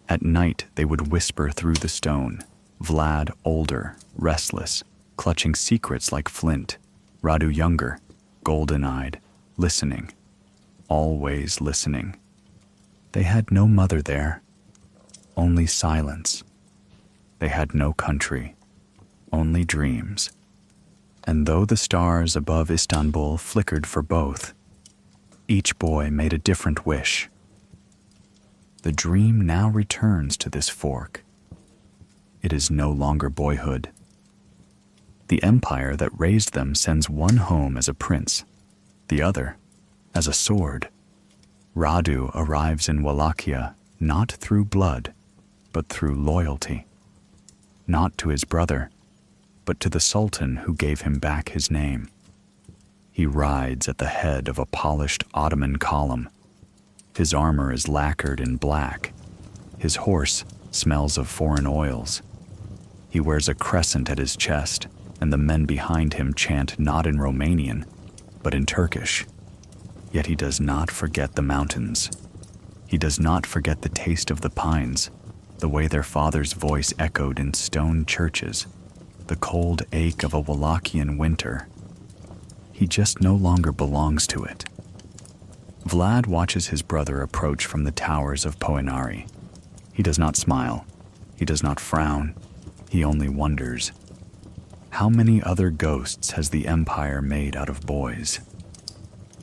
At night they would whisper through the stone, Vlad older, restless, clutching secrets like flint, Radu younger, golden-eyed, listening, always listening. They had no mother there, only silence. They had no country, only dreams. And though the stars above Istanbul flickered for both, each boy made a different wish. The dream now returns to this fork. It is no longer boyhood. The empire that raised them sends one home as a prince, the other as a sword. Radu arrives in Wallachia not through blood, but through loyalty. Not to his brother, but to the Sultan who gave him back his name. He rides at the head of a polished Ottoman column. His armor is lacquered in black. His horse smells of foreign oils. He wears a crescent at his chest, and the men behind him chant not in Romanian, but in Turkish. Yet he does not forget the mountains. He does not forget the taste of the pines, the way their father's voice echoed in stone churches, the cold ache of a Wallachian winter. He just no longer belongs to it. Vlad watches his brother approach from the towers of Poenari. He does not smile. He does not frown. He only wonders. How many other ghosts has the empire made out of boys?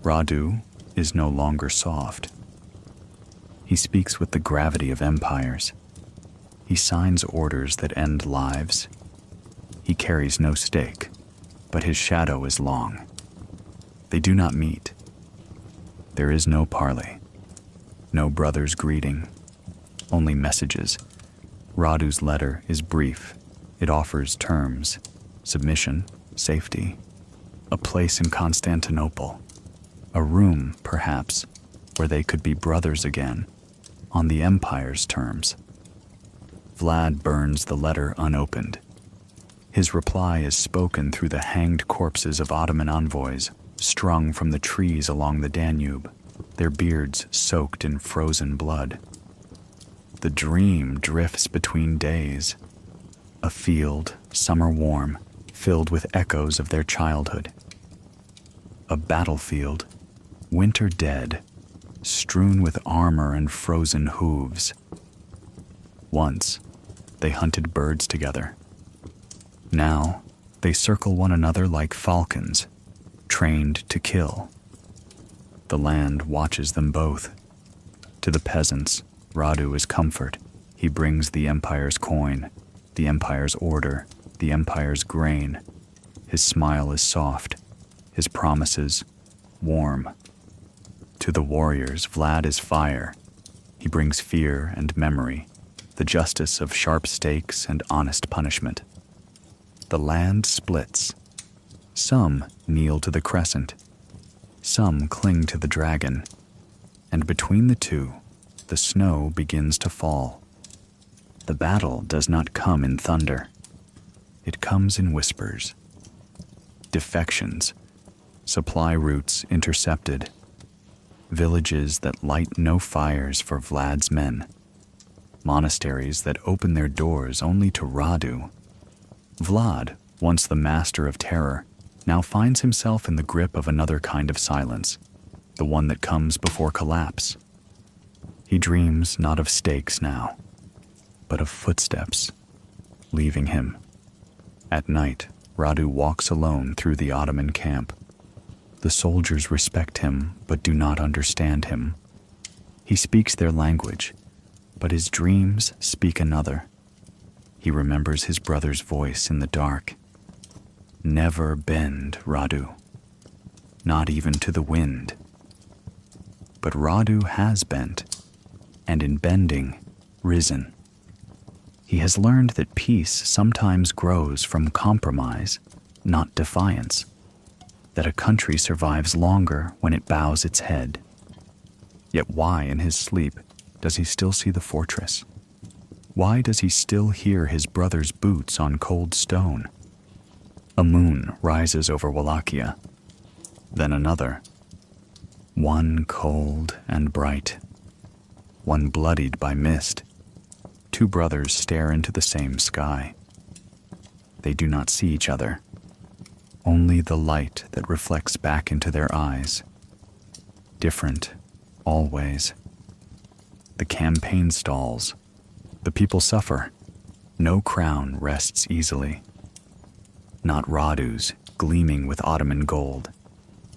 Radu is no longer soft. He speaks with the gravity of empires. He signs orders that end lives. He carries no stake, but his shadow is long. They do not meet. There is no parley, no brother's greeting, only messages. Radu's letter is brief. It offers terms, submission, safety, a place in Constantinople, a room, perhaps, where they could be brothers again, on the empire's terms. Vlad burns the letter unopened. His reply is spoken through the hanged corpses of Ottoman envoys, strung from the trees along the Danube, their beards soaked in frozen blood. The dream drifts between days. A field, summer warm, filled with echoes of their childhood. A battlefield, winter dead, strewn with armor and frozen hooves. Once, they hunted birds together. Now, they circle one another like falcons, trained to kill. The land watches them both. To the peasants, Radu is comfort. He brings the empire's coin, the empire's order, the empire's grain. His smile is soft, his promises warm. To the warriors, Vlad is fire. He brings fear and memory, the justice of sharp stakes and honest punishment. The land splits. Some kneel to the crescent. Some cling to the dragon. And between the two, the snow begins to fall. The battle does not come in thunder. It comes in whispers. Defections, supply routes intercepted, villages that light no fires for Vlad's men, monasteries that open their doors only to Radu. Vlad, once the master of terror, now finds himself in the grip of another kind of silence, the one that comes before collapse. He dreams not of stakes now, but of footsteps, leaving him At night, Radu walks alone through the Ottoman camp. The soldiers respect him but do not understand him. He speaks their language, but his dreams speak another. He remembers his brother's voice in the dark. Never bend, Radu. Not even to the wind. But Radu has bent, and in bending, risen. He has learned that peace sometimes grows from compromise, not defiance. That a country survives longer when it bows its head. Yet why, in his sleep, does he still see the fortress? Why does he still hear his brother's boots on cold stone? A moon rises over Wallachia, then another. One cold and bright, one bloodied by mist. Two brothers stare into the same sky. They do not see each other, only the light that reflects back into their eyes. Different, always. The campaign stalls. The people suffer. No crown rests easily. Not Radu's, gleaming with Ottoman gold.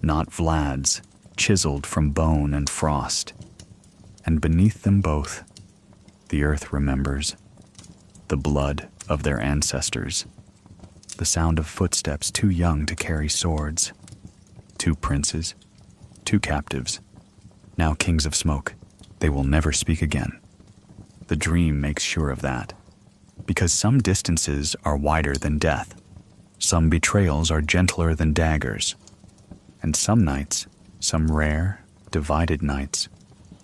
Not Vlad's, chiseled from bone and frost. And beneath them both, the earth remembers the blood of their ancestors. The sound of footsteps too young to carry swords. Two princes, two captives, now kings of smoke. They will never speak again. The dream makes sure of that, because some distances are wider than death. Some betrayals are gentler than daggers. And some nights, some rare, divided nights,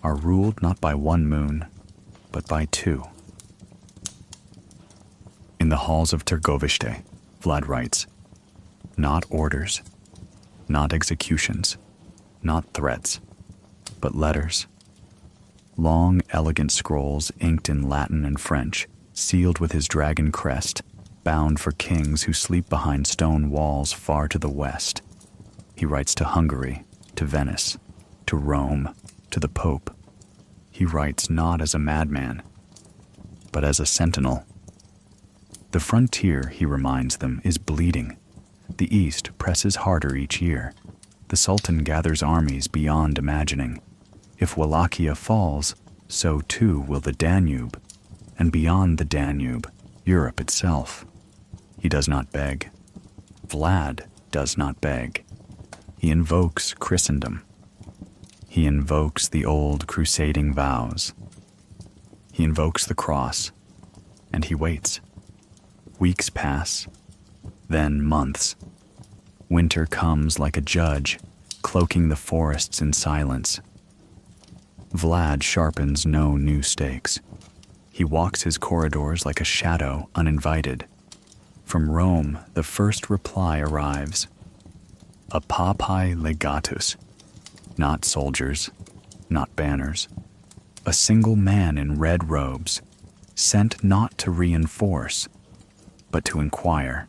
are ruled not by one moon, but by two. In the halls of Tergovishte, Vlad writes, not orders, not executions, not threats, but letters. Long, elegant scrolls inked in Latin and French, sealed with his dragon crest, bound for kings who sleep behind stone walls far to the west. He writes to Hungary, to Venice, to Rome, to the Pope. He writes not as a madman, but as a sentinel. The frontier, he reminds them, is bleeding. The East presses harder each year. The Sultan gathers armies beyond imagining. If Wallachia falls, so too will the Danube, and beyond the Danube, Europe itself. He does not beg. Vlad does not beg. He invokes Christendom. He invokes the old crusading vows. He invokes the cross, and he waits. Weeks pass, then months. Winter comes like a judge, cloaking the forests in silence. Vlad sharpens no new stakes. He walks his corridors like a shadow, uninvited. From Rome, the first reply arrives. A papae legatus. Not soldiers, not banners. A single man in red robes, sent not to reinforce, but to inquire.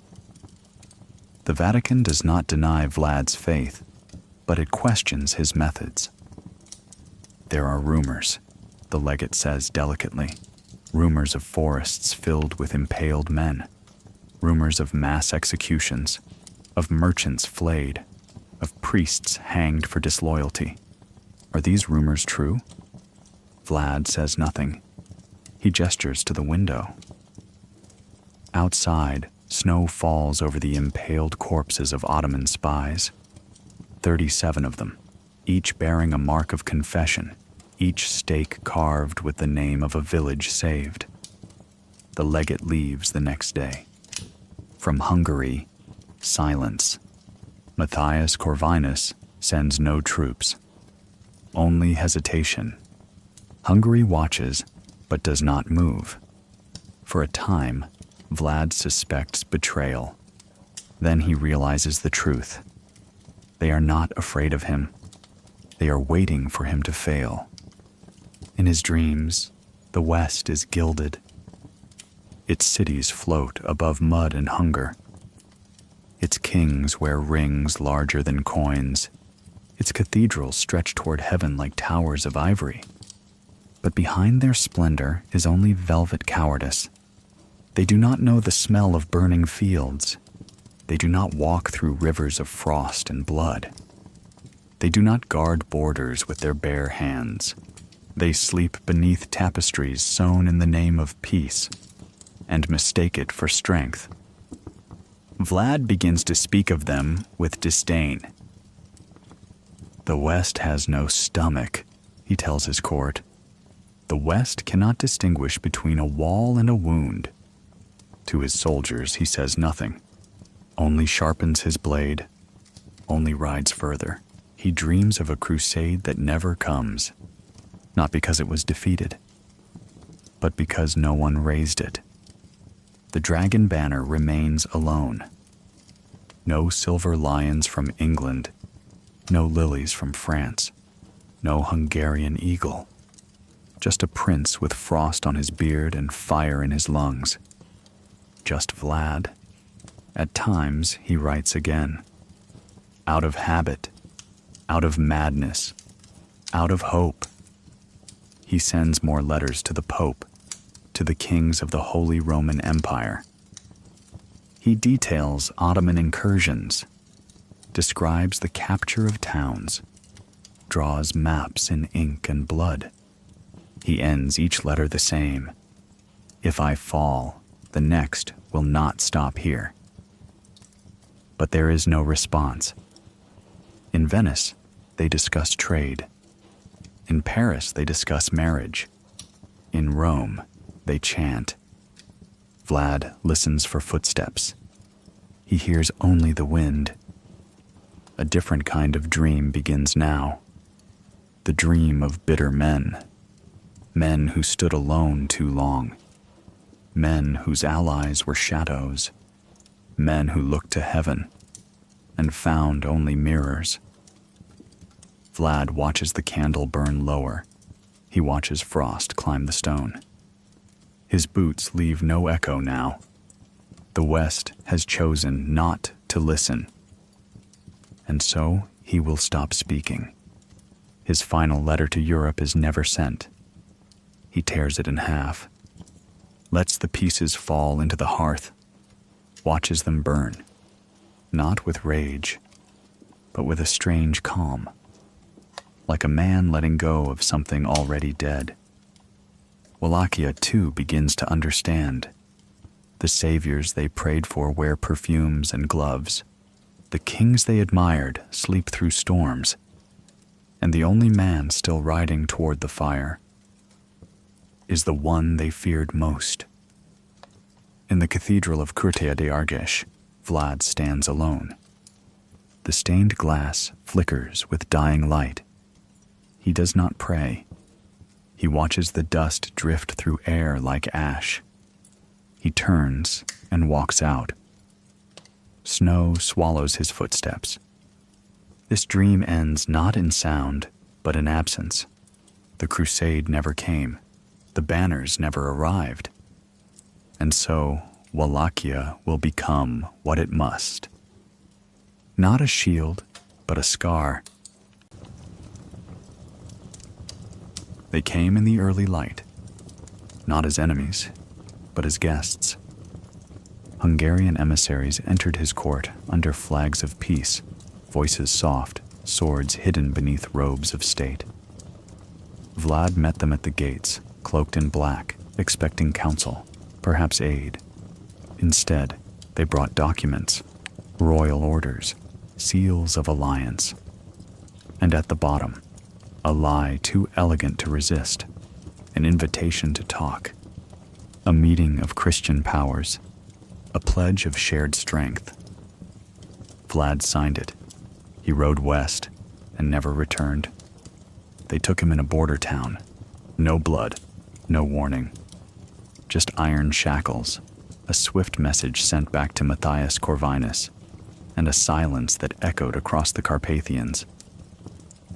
The Vatican does not deny Vlad's faith, but it questions his methods. There are rumors, the legate says delicately, rumors of forests filled with impaled men, rumors of mass executions, of merchants flayed, of priests hanged for disloyalty. Are these rumors true? Vlad says nothing. He gestures to the window. Outside, snow falls over the impaled corpses of Ottoman spies. 37 of them, each bearing a mark of confession, each stake carved with the name of a village saved. The legate leaves the next day. From Hungary, silence. Matthias Corvinus sends no troops. Only hesitation. Hungary watches, but does not move. For a time, Vlad suspects betrayal. Then he realizes the truth. They are not afraid of him. They are waiting for him to fail. In his dreams, the West is gilded. Its cities float above mud and hunger. Its kings wear rings larger than coins. Its cathedrals stretch toward heaven like towers of ivory. But behind their splendor is only velvet cowardice. They do not know the smell of burning fields. They do not walk through rivers of frost and blood. They do not guard borders with their bare hands. They sleep beneath tapestries sewn in the name of peace and mistake it for strength. Vlad begins to speak of them with disdain. The West has no stomach, he tells his court. The West cannot distinguish between a wall and a wound. To his soldiers he says nothing, only sharpens his blade, only rides further. He dreams of a crusade that never comes, not because it was defeated, but because no one raised it. The dragon banner remains alone. No silver lions from England, no lilies from France, no Hungarian eagle, just a prince with frost on his beard and fire in his lungs. Just Vlad. At times, he writes again. Out of habit, out of madness, out of hope. He sends more letters to the Pope, to the kings of the Holy Roman Empire. He details Ottoman incursions, describes the capture of towns, draws maps in ink and blood. He ends each letter the same. If I fall, the next will not stop here. But there is no response. In Venice, they discuss trade. In Paris, they discuss marriage. In Rome, they chant. Vlad listens for footsteps. He hears only the wind. A different kind of dream begins now. The dream of bitter men. Men who stood alone too long. Men whose allies were shadows. Men who looked to heaven and found only mirrors. Vlad watches the candle burn lower. He watches frost climb the stone. His boots leave no echo now. The West has chosen not to listen. And so he will stop speaking. His final letter to Europe is never sent. He tears it in half, lets the pieces fall into the hearth, watches them burn, not with rage, but with a strange calm, like a man letting go of something already dead. Wallachia, too, begins to understand. The saviors they prayed for wear perfumes and gloves. The kings they admired sleep through storms. And the only man still riding toward the fire is the one they feared most. In the cathedral of Curtea de Argeș, Vlad stands alone. The stained glass flickers with dying light. He does not pray. He watches the dust drift through air like ash. He turns and walks out. Snow swallows his footsteps. This dream ends not in sound, but in absence. The crusade never came. The banners never arrived. And so, Wallachia will become what it must. Not a shield, but a scar. They came in the early light, not as enemies, but as guests. Hungarian emissaries entered his court under flags of peace, voices soft, swords hidden beneath robes of state. Vlad met them at the gates, cloaked in black, expecting counsel, perhaps aid. Instead, they brought documents, royal orders, seals of alliance. And at the bottom, a lie too elegant to resist, an invitation to talk, a meeting of Christian powers, a pledge of shared strength. Vlad signed it. He rode west and never returned. They took him in a border town. No blood, no warning. Just iron shackles, a swift message sent back to Matthias Corvinus, and a silence that echoed across the Carpathians.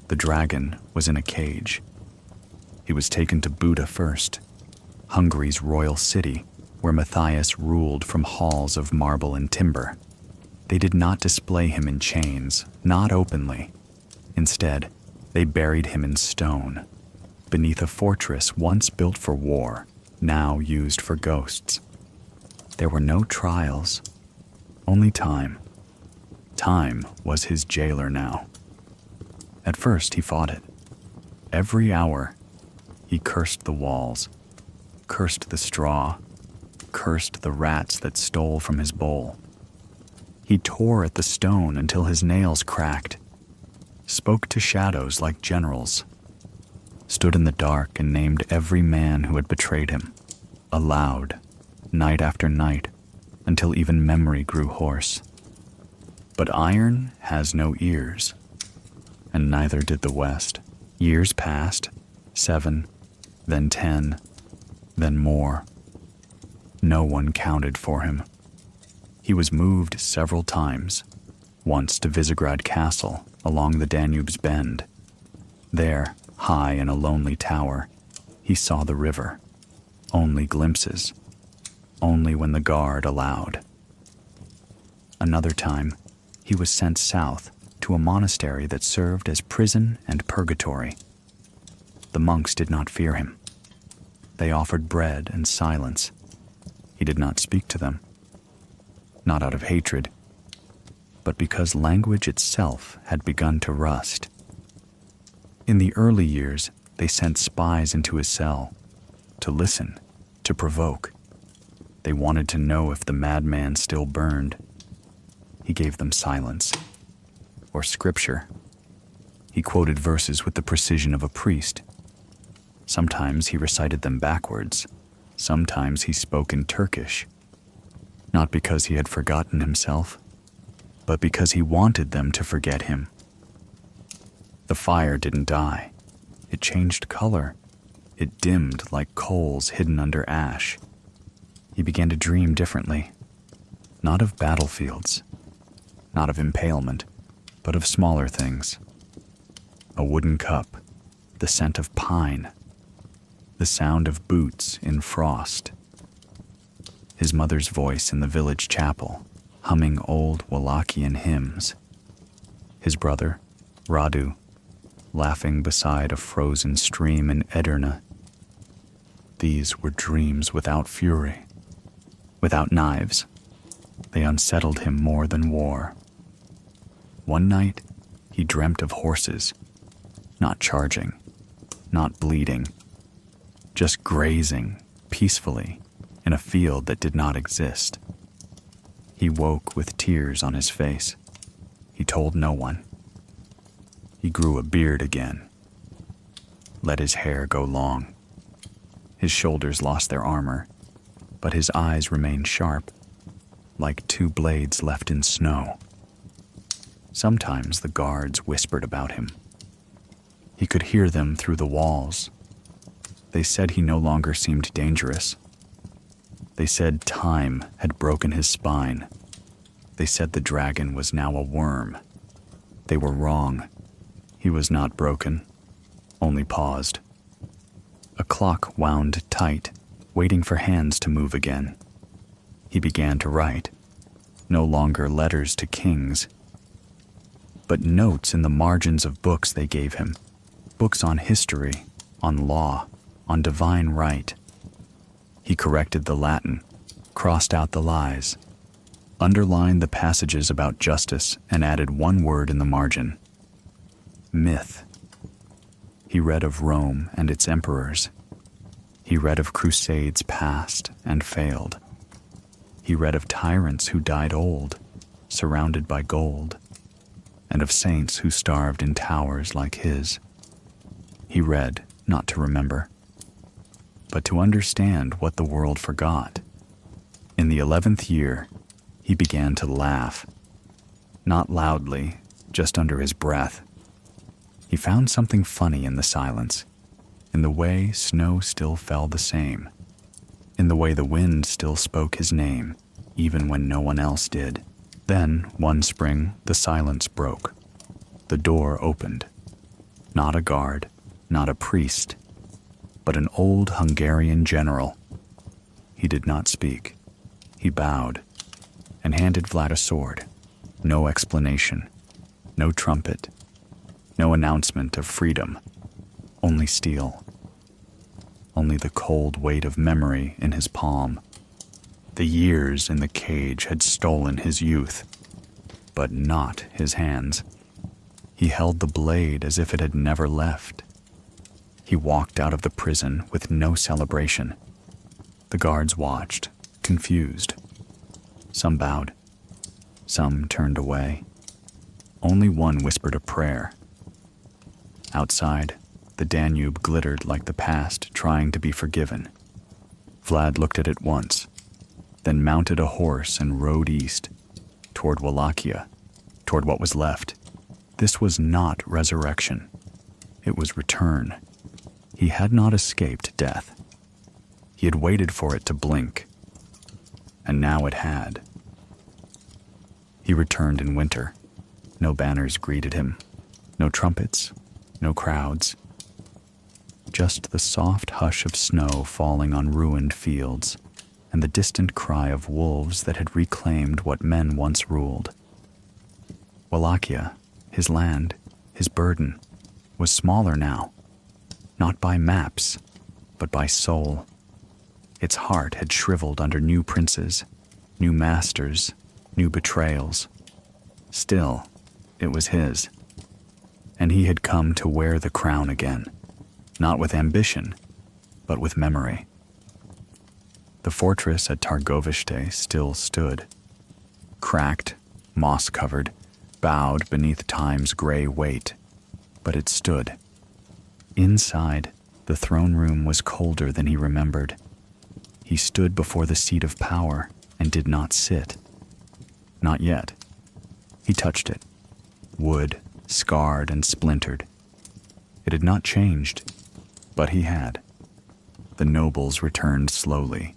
The dragon was in a cage. He was taken to Buda first, Hungary's royal city, where Matthias ruled from halls of marble and timber. They did not display him in chains, not openly. Instead, they buried him in stone, beneath a fortress once built for war, now used for ghosts. There were no trials, only time. Time was his jailer now. At first he fought it. Every hour, he cursed the walls, cursed the straw, cursed the rats that stole from his bowl. He tore at the stone until his nails cracked, spoke to shadows like generals, stood in the dark and named every man who had betrayed him, aloud, night after night, until even memory grew hoarse. But iron has no ears, and neither did the West. Years passed, 7, then 10, then more. No one counted for him. He was moved several times, once to Visegrad Castle along the Danube's bend. There, high in a lonely tower, he saw the river. Only glimpses, only when the guard allowed. Another time, he was sent south to a monastery that served as prison and purgatory. The monks did not fear him. They offered bread and silence. He did not speak to them, not out of hatred, but because language itself had begun to rust. In the early years, they sent spies into his cell to listen, to provoke. They wanted to know if the madman still burned. He gave them silence, or scripture. He quoted verses with the precision of a priest. Sometimes he recited them backwards. Sometimes he spoke in Turkish, not because he had forgotten himself, but because he wanted them to forget him. The fire didn't die. It changed color. It dimmed like coals hidden under ash. He began to dream differently, not of battlefields, not of impalement, but of smaller things. A wooden cup, the scent of pine, the sound of boots in frost. His mother's voice in the village chapel, humming old Wallachian hymns. His brother, Radu, laughing beside a frozen stream in Edirne. These were dreams without fury, without knives. They unsettled him more than war. One night, he dreamt of horses, not charging, not bleeding, just grazing peacefully in a field that did not exist. He woke with tears on his face. He told no one. He grew a beard again, let his hair go long. His shoulders lost their armor, but his eyes remained sharp, like two blades left in snow. Sometimes the guards whispered about him. He could hear them through the walls. They said he no longer seemed dangerous. They said time had broken his spine. They said the dragon was now a worm. They were wrong. He was not broken, only paused. A clock wound tight, waiting for hands to move again. He began to write, no longer letters to kings, but notes in the margins of books they gave him, books on history, on law, on divine right. He corrected the Latin, crossed out the lies, underlined the passages about justice, and added one word in the margin: myth. He read of Rome and its emperors. He read of crusades past and failed. He read of tyrants who died old, surrounded by gold, and of saints who starved in towers like his. He read not to remember, but to understand what the world forgot. In the 11th year, he began to laugh, not loudly, just under his breath. He found something funny in the silence, in the way snow still fell the same, in the way the wind still spoke his name, even when no one else did. Then, one spring, the silence broke. The door opened. Not a guard, not a priest, but an old Hungarian general. He did not speak. He bowed and handed Vlad a sword. No explanation, no trumpet, no announcement of freedom, only steel. Only the cold weight of memory in his palm. The years in the cage had stolen his youth, but not his hands. He held the blade as if it had never left. He walked out of the prison with no celebration. The guards watched, confused. Some bowed. Some turned away. Only one whispered a prayer. Outside, the Danube glittered like the past trying to be forgiven. Vlad looked at it once, then mounted a horse and rode east, toward Wallachia, toward what was left. This was not resurrection. It was return. He had not escaped death. He had waited for it to blink, and now it had. He returned in winter. No banners greeted him, no trumpets, no crowds. Just the soft hush of snow falling on ruined fields, and the distant cry of wolves that had reclaimed what men once ruled. Wallachia, his land, his burden, was smaller now, not by maps, but by soul. Its heart had shriveled under new princes, new masters, new betrayals. Still, it was his, and he had come to wear the crown again, not with ambition, but with memory. The fortress at Targovishte still stood, cracked, moss-covered, bowed beneath time's gray weight, but it stood. Inside, the throne room was colder than he remembered. He stood before the seat of power and did not sit. Not yet. He touched it. Wood, scarred and splintered. It had not changed, but he had. The nobles returned slowly.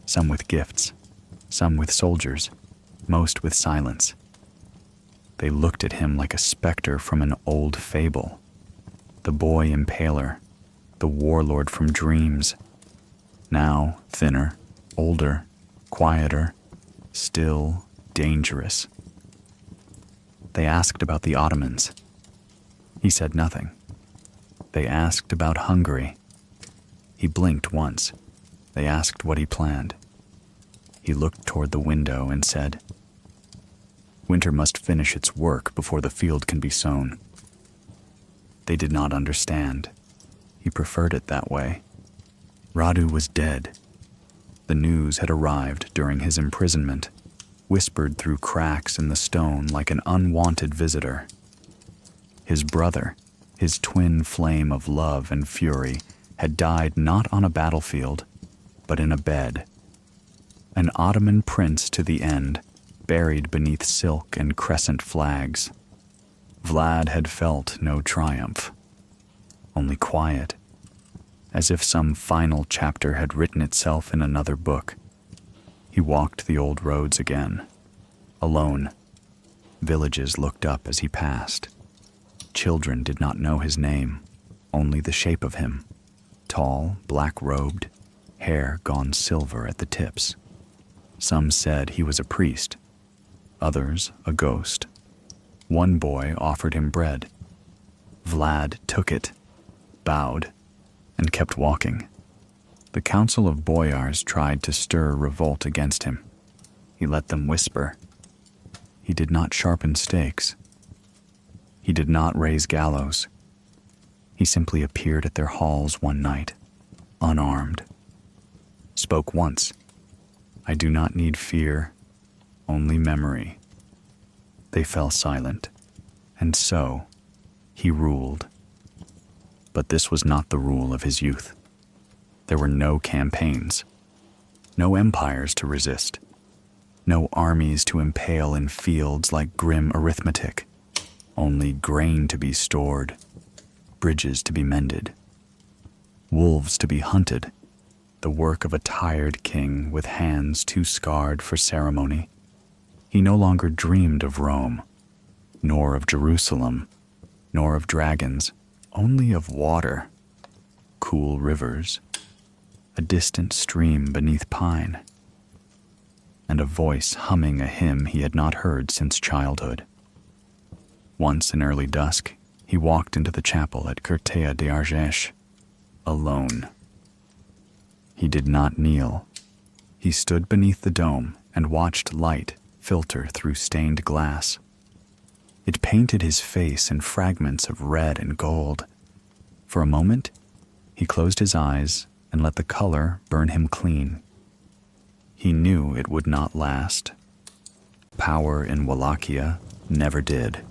Some with gifts, some with soldiers, most with silence. They looked at him like a specter from an old fable. The boy impaler, the warlord from dreams. Now thinner, older, quieter, still dangerous. They asked about the Ottomans. He said nothing. They asked about Hungary. He blinked once. They asked what he planned. He looked toward the window and said, "Winter must finish its work before the field can be sown." They did not understand. He preferred it that way. Radu was dead. The news had arrived during his imprisonment, whispered through cracks in the stone like an unwanted visitor. His brother, his twin flame of love and fury, had died not on a battlefield, but in a bed. An Ottoman prince to the end, buried beneath silk and crescent flags. Vlad had felt no triumph, only quiet, as if some final chapter had written itself in another book. He walked the old roads again, alone. Villages looked up as he passed. Children did not know his name, only the shape of him. Tall, black-robed, hair gone silver at the tips. Some said he was a priest, others a ghost. One boy offered him bread. Vlad took it, bowed, and kept walking. The council of boyars tried to stir revolt against him. He let them whisper. He did not sharpen stakes. He did not raise gallows. He simply appeared at their halls one night, unarmed. Spoke once. "I do not need fear, only memory." They fell silent, and so he ruled. But this was not the rule of his youth. There were no campaigns, no empires to resist, no armies to impale in fields like grim arithmetic, only grain to be stored, bridges to be mended, wolves to be hunted, the work of a tired king with hands too scarred for ceremony. He no longer dreamed of Rome, nor of Jerusalem, nor of dragons, only of water, cool rivers, a distant stream beneath pine, and a voice humming a hymn he had not heard since childhood. Once in early dusk, he walked into the chapel at Curtea de Argeș, alone. He did not kneel. He stood beneath the dome and watched light filter through stained glass. It painted his face in fragments of red and gold. For a moment, he closed his eyes and let the color burn him clean. He knew it would not last. Power in Wallachia never did.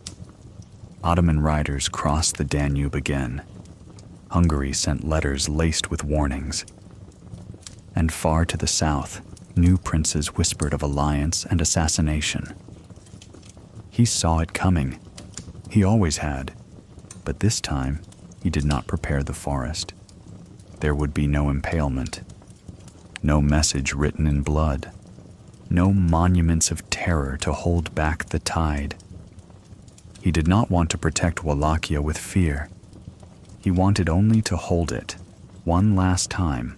Ottoman riders crossed the Danube again. Hungary sent letters laced with warnings. And far to the south, new princes whispered of alliance and assassination. He saw it coming. He always had. But this time, he did not prepare the forest. There would be no impalement. No message written in blood. No monuments of terror to hold back the tide. He did not want to protect Wallachia with fear. He wanted only to hold it, one last time,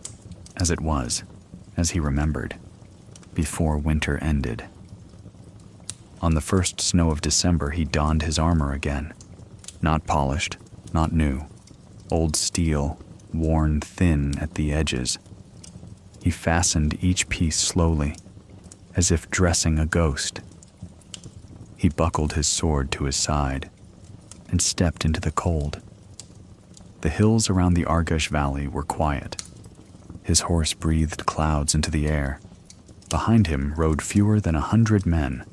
as it was, as he remembered, before winter ended. On the first snow of December, he donned his armor again. Not polished, not new. Old steel, worn thin at the edges. He fastened each piece slowly, as if dressing a ghost. He buckled his sword to his side and stepped into the cold. The hills around the Argash Valley were quiet. His horse breathed clouds into the air. Behind him rode fewer than 100 men.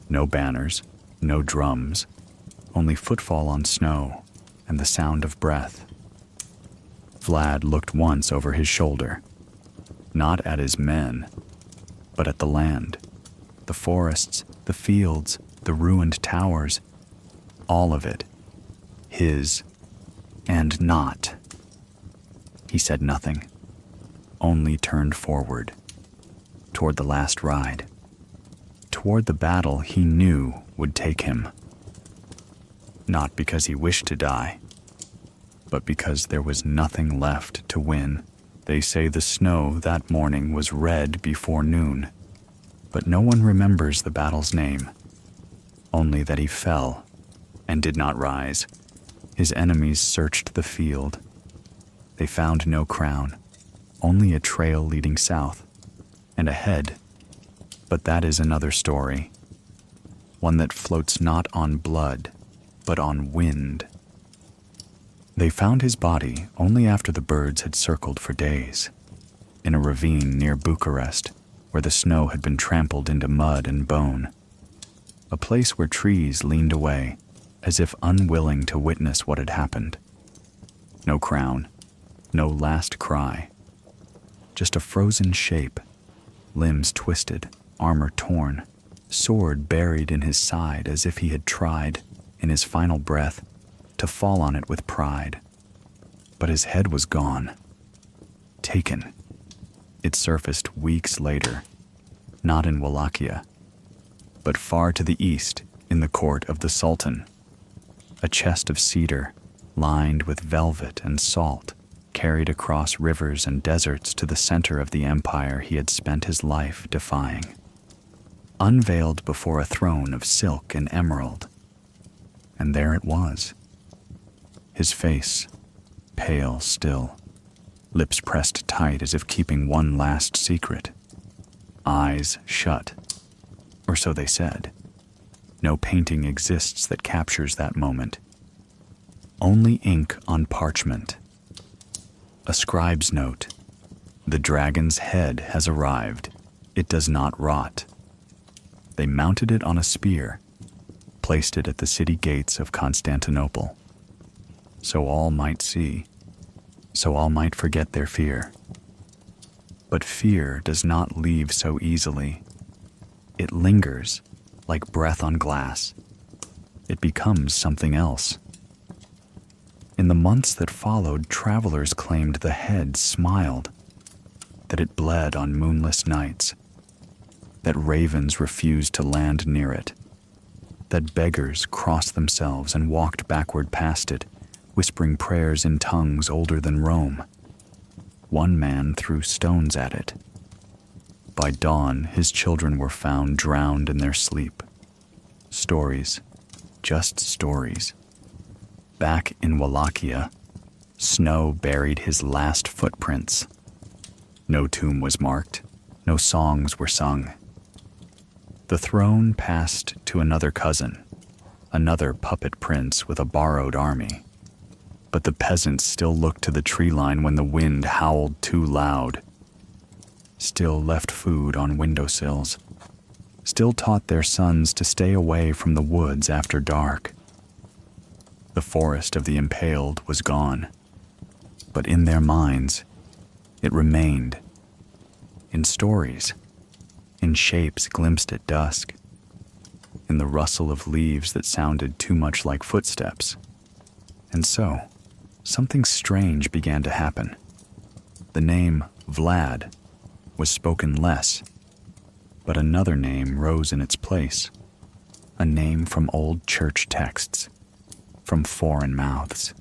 No banners, no drums, only footfall on snow and the sound of breath. Vlad looked once over his shoulder, not at his men, but at the land, the forests, the fields, the ruined towers, all of it, his and not. He said nothing, only turned forward, toward the last ride, toward the battle he knew would take him. Not because he wished to die, but because there was nothing left to win. They say the snow that morning was red before noon, but no one remembers the battle's name, only that he fell and did not rise. His enemies searched the field. They found no crown, only a trail leading south, and ahead, but that is another story, one that floats not on blood, but on wind. They found his body only after the birds had circled for days, in a ravine near Bucharest, where the snow had been trampled into mud and bone, a place where trees leaned away, as if unwilling to witness what had happened. No crown, no last cry, just a frozen shape, limbs twisted, armor torn, sword buried in his side as if he had tried, in his final breath, to fall on it with pride. But his head was gone, taken. It surfaced weeks later, not in Wallachia, but far to the east in the court of the Sultan. A chest of cedar, lined with velvet and salt, carried across rivers and deserts to the center of the empire he had spent his life defying. Unveiled before a throne of silk and emerald. And there it was. His face, pale still, lips pressed tight as if keeping one last secret. Eyes shut, or so they said. No painting exists that captures that moment. Only ink on parchment. A scribe's note. The dragon's head has arrived. It does not rot. They mounted it on a spear, placed it at the city gates of Constantinople, so all might see, so all might forget their fear. But fear does not leave so easily. It lingers, like breath on glass. It becomes something else. In the months that followed, travelers claimed the head smiled, that it bled on moonless nights, that ravens refused to land near it, that beggars crossed themselves and walked backward past it, whispering prayers in tongues older than Rome. One man threw stones at it. By dawn, his children were found drowned in their sleep. Stories, just stories. Back in Wallachia, snow buried his last footprints. No tomb was marked, No songs were sung. The throne passed to another cousin, another puppet prince with a borrowed army. But the peasants still looked to the tree line when the wind howled too loud, still left food on windowsills, still taught their sons to stay away from the woods after dark. The forest of the impaled was gone, but in their minds, it remained. In stories, in shapes glimpsed at dusk, in the rustle of leaves that sounded too much like footsteps. And so, something strange began to happen. The name Vlad was spoken less, but another name rose in its place, a name from old church texts, from foreign mouths.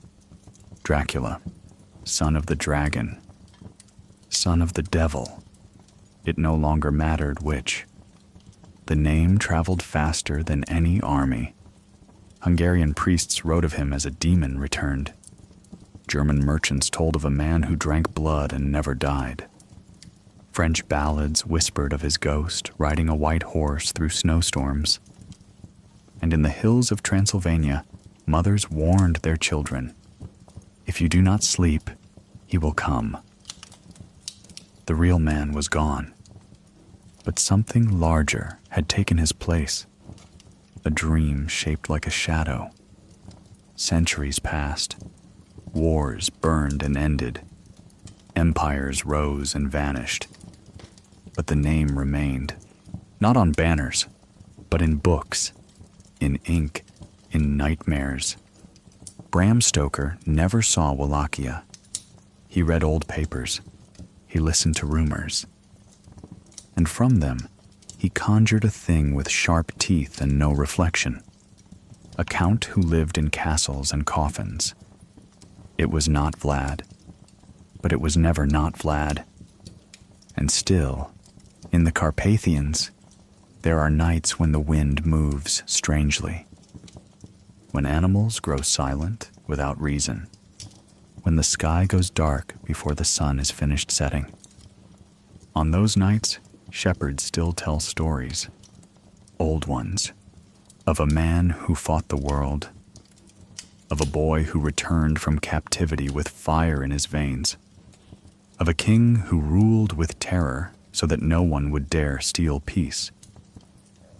Dracula, son of the dragon, son of the devil. It no longer mattered which. The name traveled faster than any army. Hungarian priests wrote of him as a demon returned. German merchants told of a man who drank blood and never died. French ballads whispered of his ghost riding a white horse through snowstorms. And in the hills of Transylvania, mothers warned their children, "If you do not sleep, he will come." The real man was gone, but something larger had taken his place, a dream shaped like a shadow. Centuries passed, wars burned and ended, empires rose and vanished, but the name remained, not on banners, but in books, in ink, in nightmares. Bram Stoker never saw Wallachia. He read old papers. He listened to rumors. And from them, he conjured a thing with sharp teeth and no reflection. A count who lived in castles and coffins. It was not Vlad, but it was never not Vlad. And still, in the Carpathians, there are nights when the wind moves strangely, when animals grow silent without reason, when the sky goes dark before the sun is finished setting. On those nights, shepherds still tell stories, old ones, of a man who fought the world, of a boy who returned from captivity with fire in his veins, of a king who ruled with terror so that no one would dare steal peace,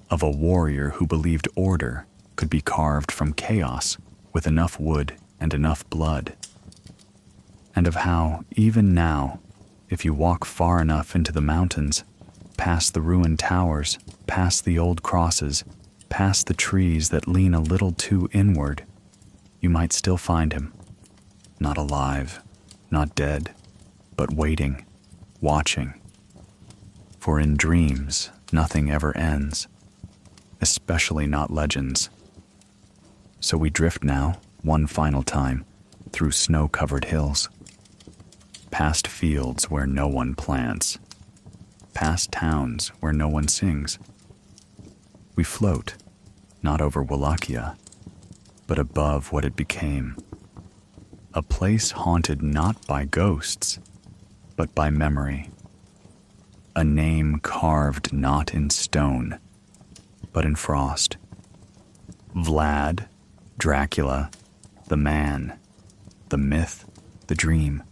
of a warrior who believed order could be carved from chaos with enough wood and enough blood, and of how, even now, if you walk far enough into the mountains, past the ruined towers, past the old crosses, past the trees that lean a little too inward, you might still find him, not alive, not dead, but waiting, watching. For in dreams, nothing ever ends, especially not legends. So we drift now, one final time, through snow-covered hills, past fields where no one plants, past towns where no one sings. We float, not over Wallachia, but above what it became, a place haunted not by ghosts, but by memory, a name carved not in stone, but in frost. Vlad, Dracula, the man, the myth, the dream.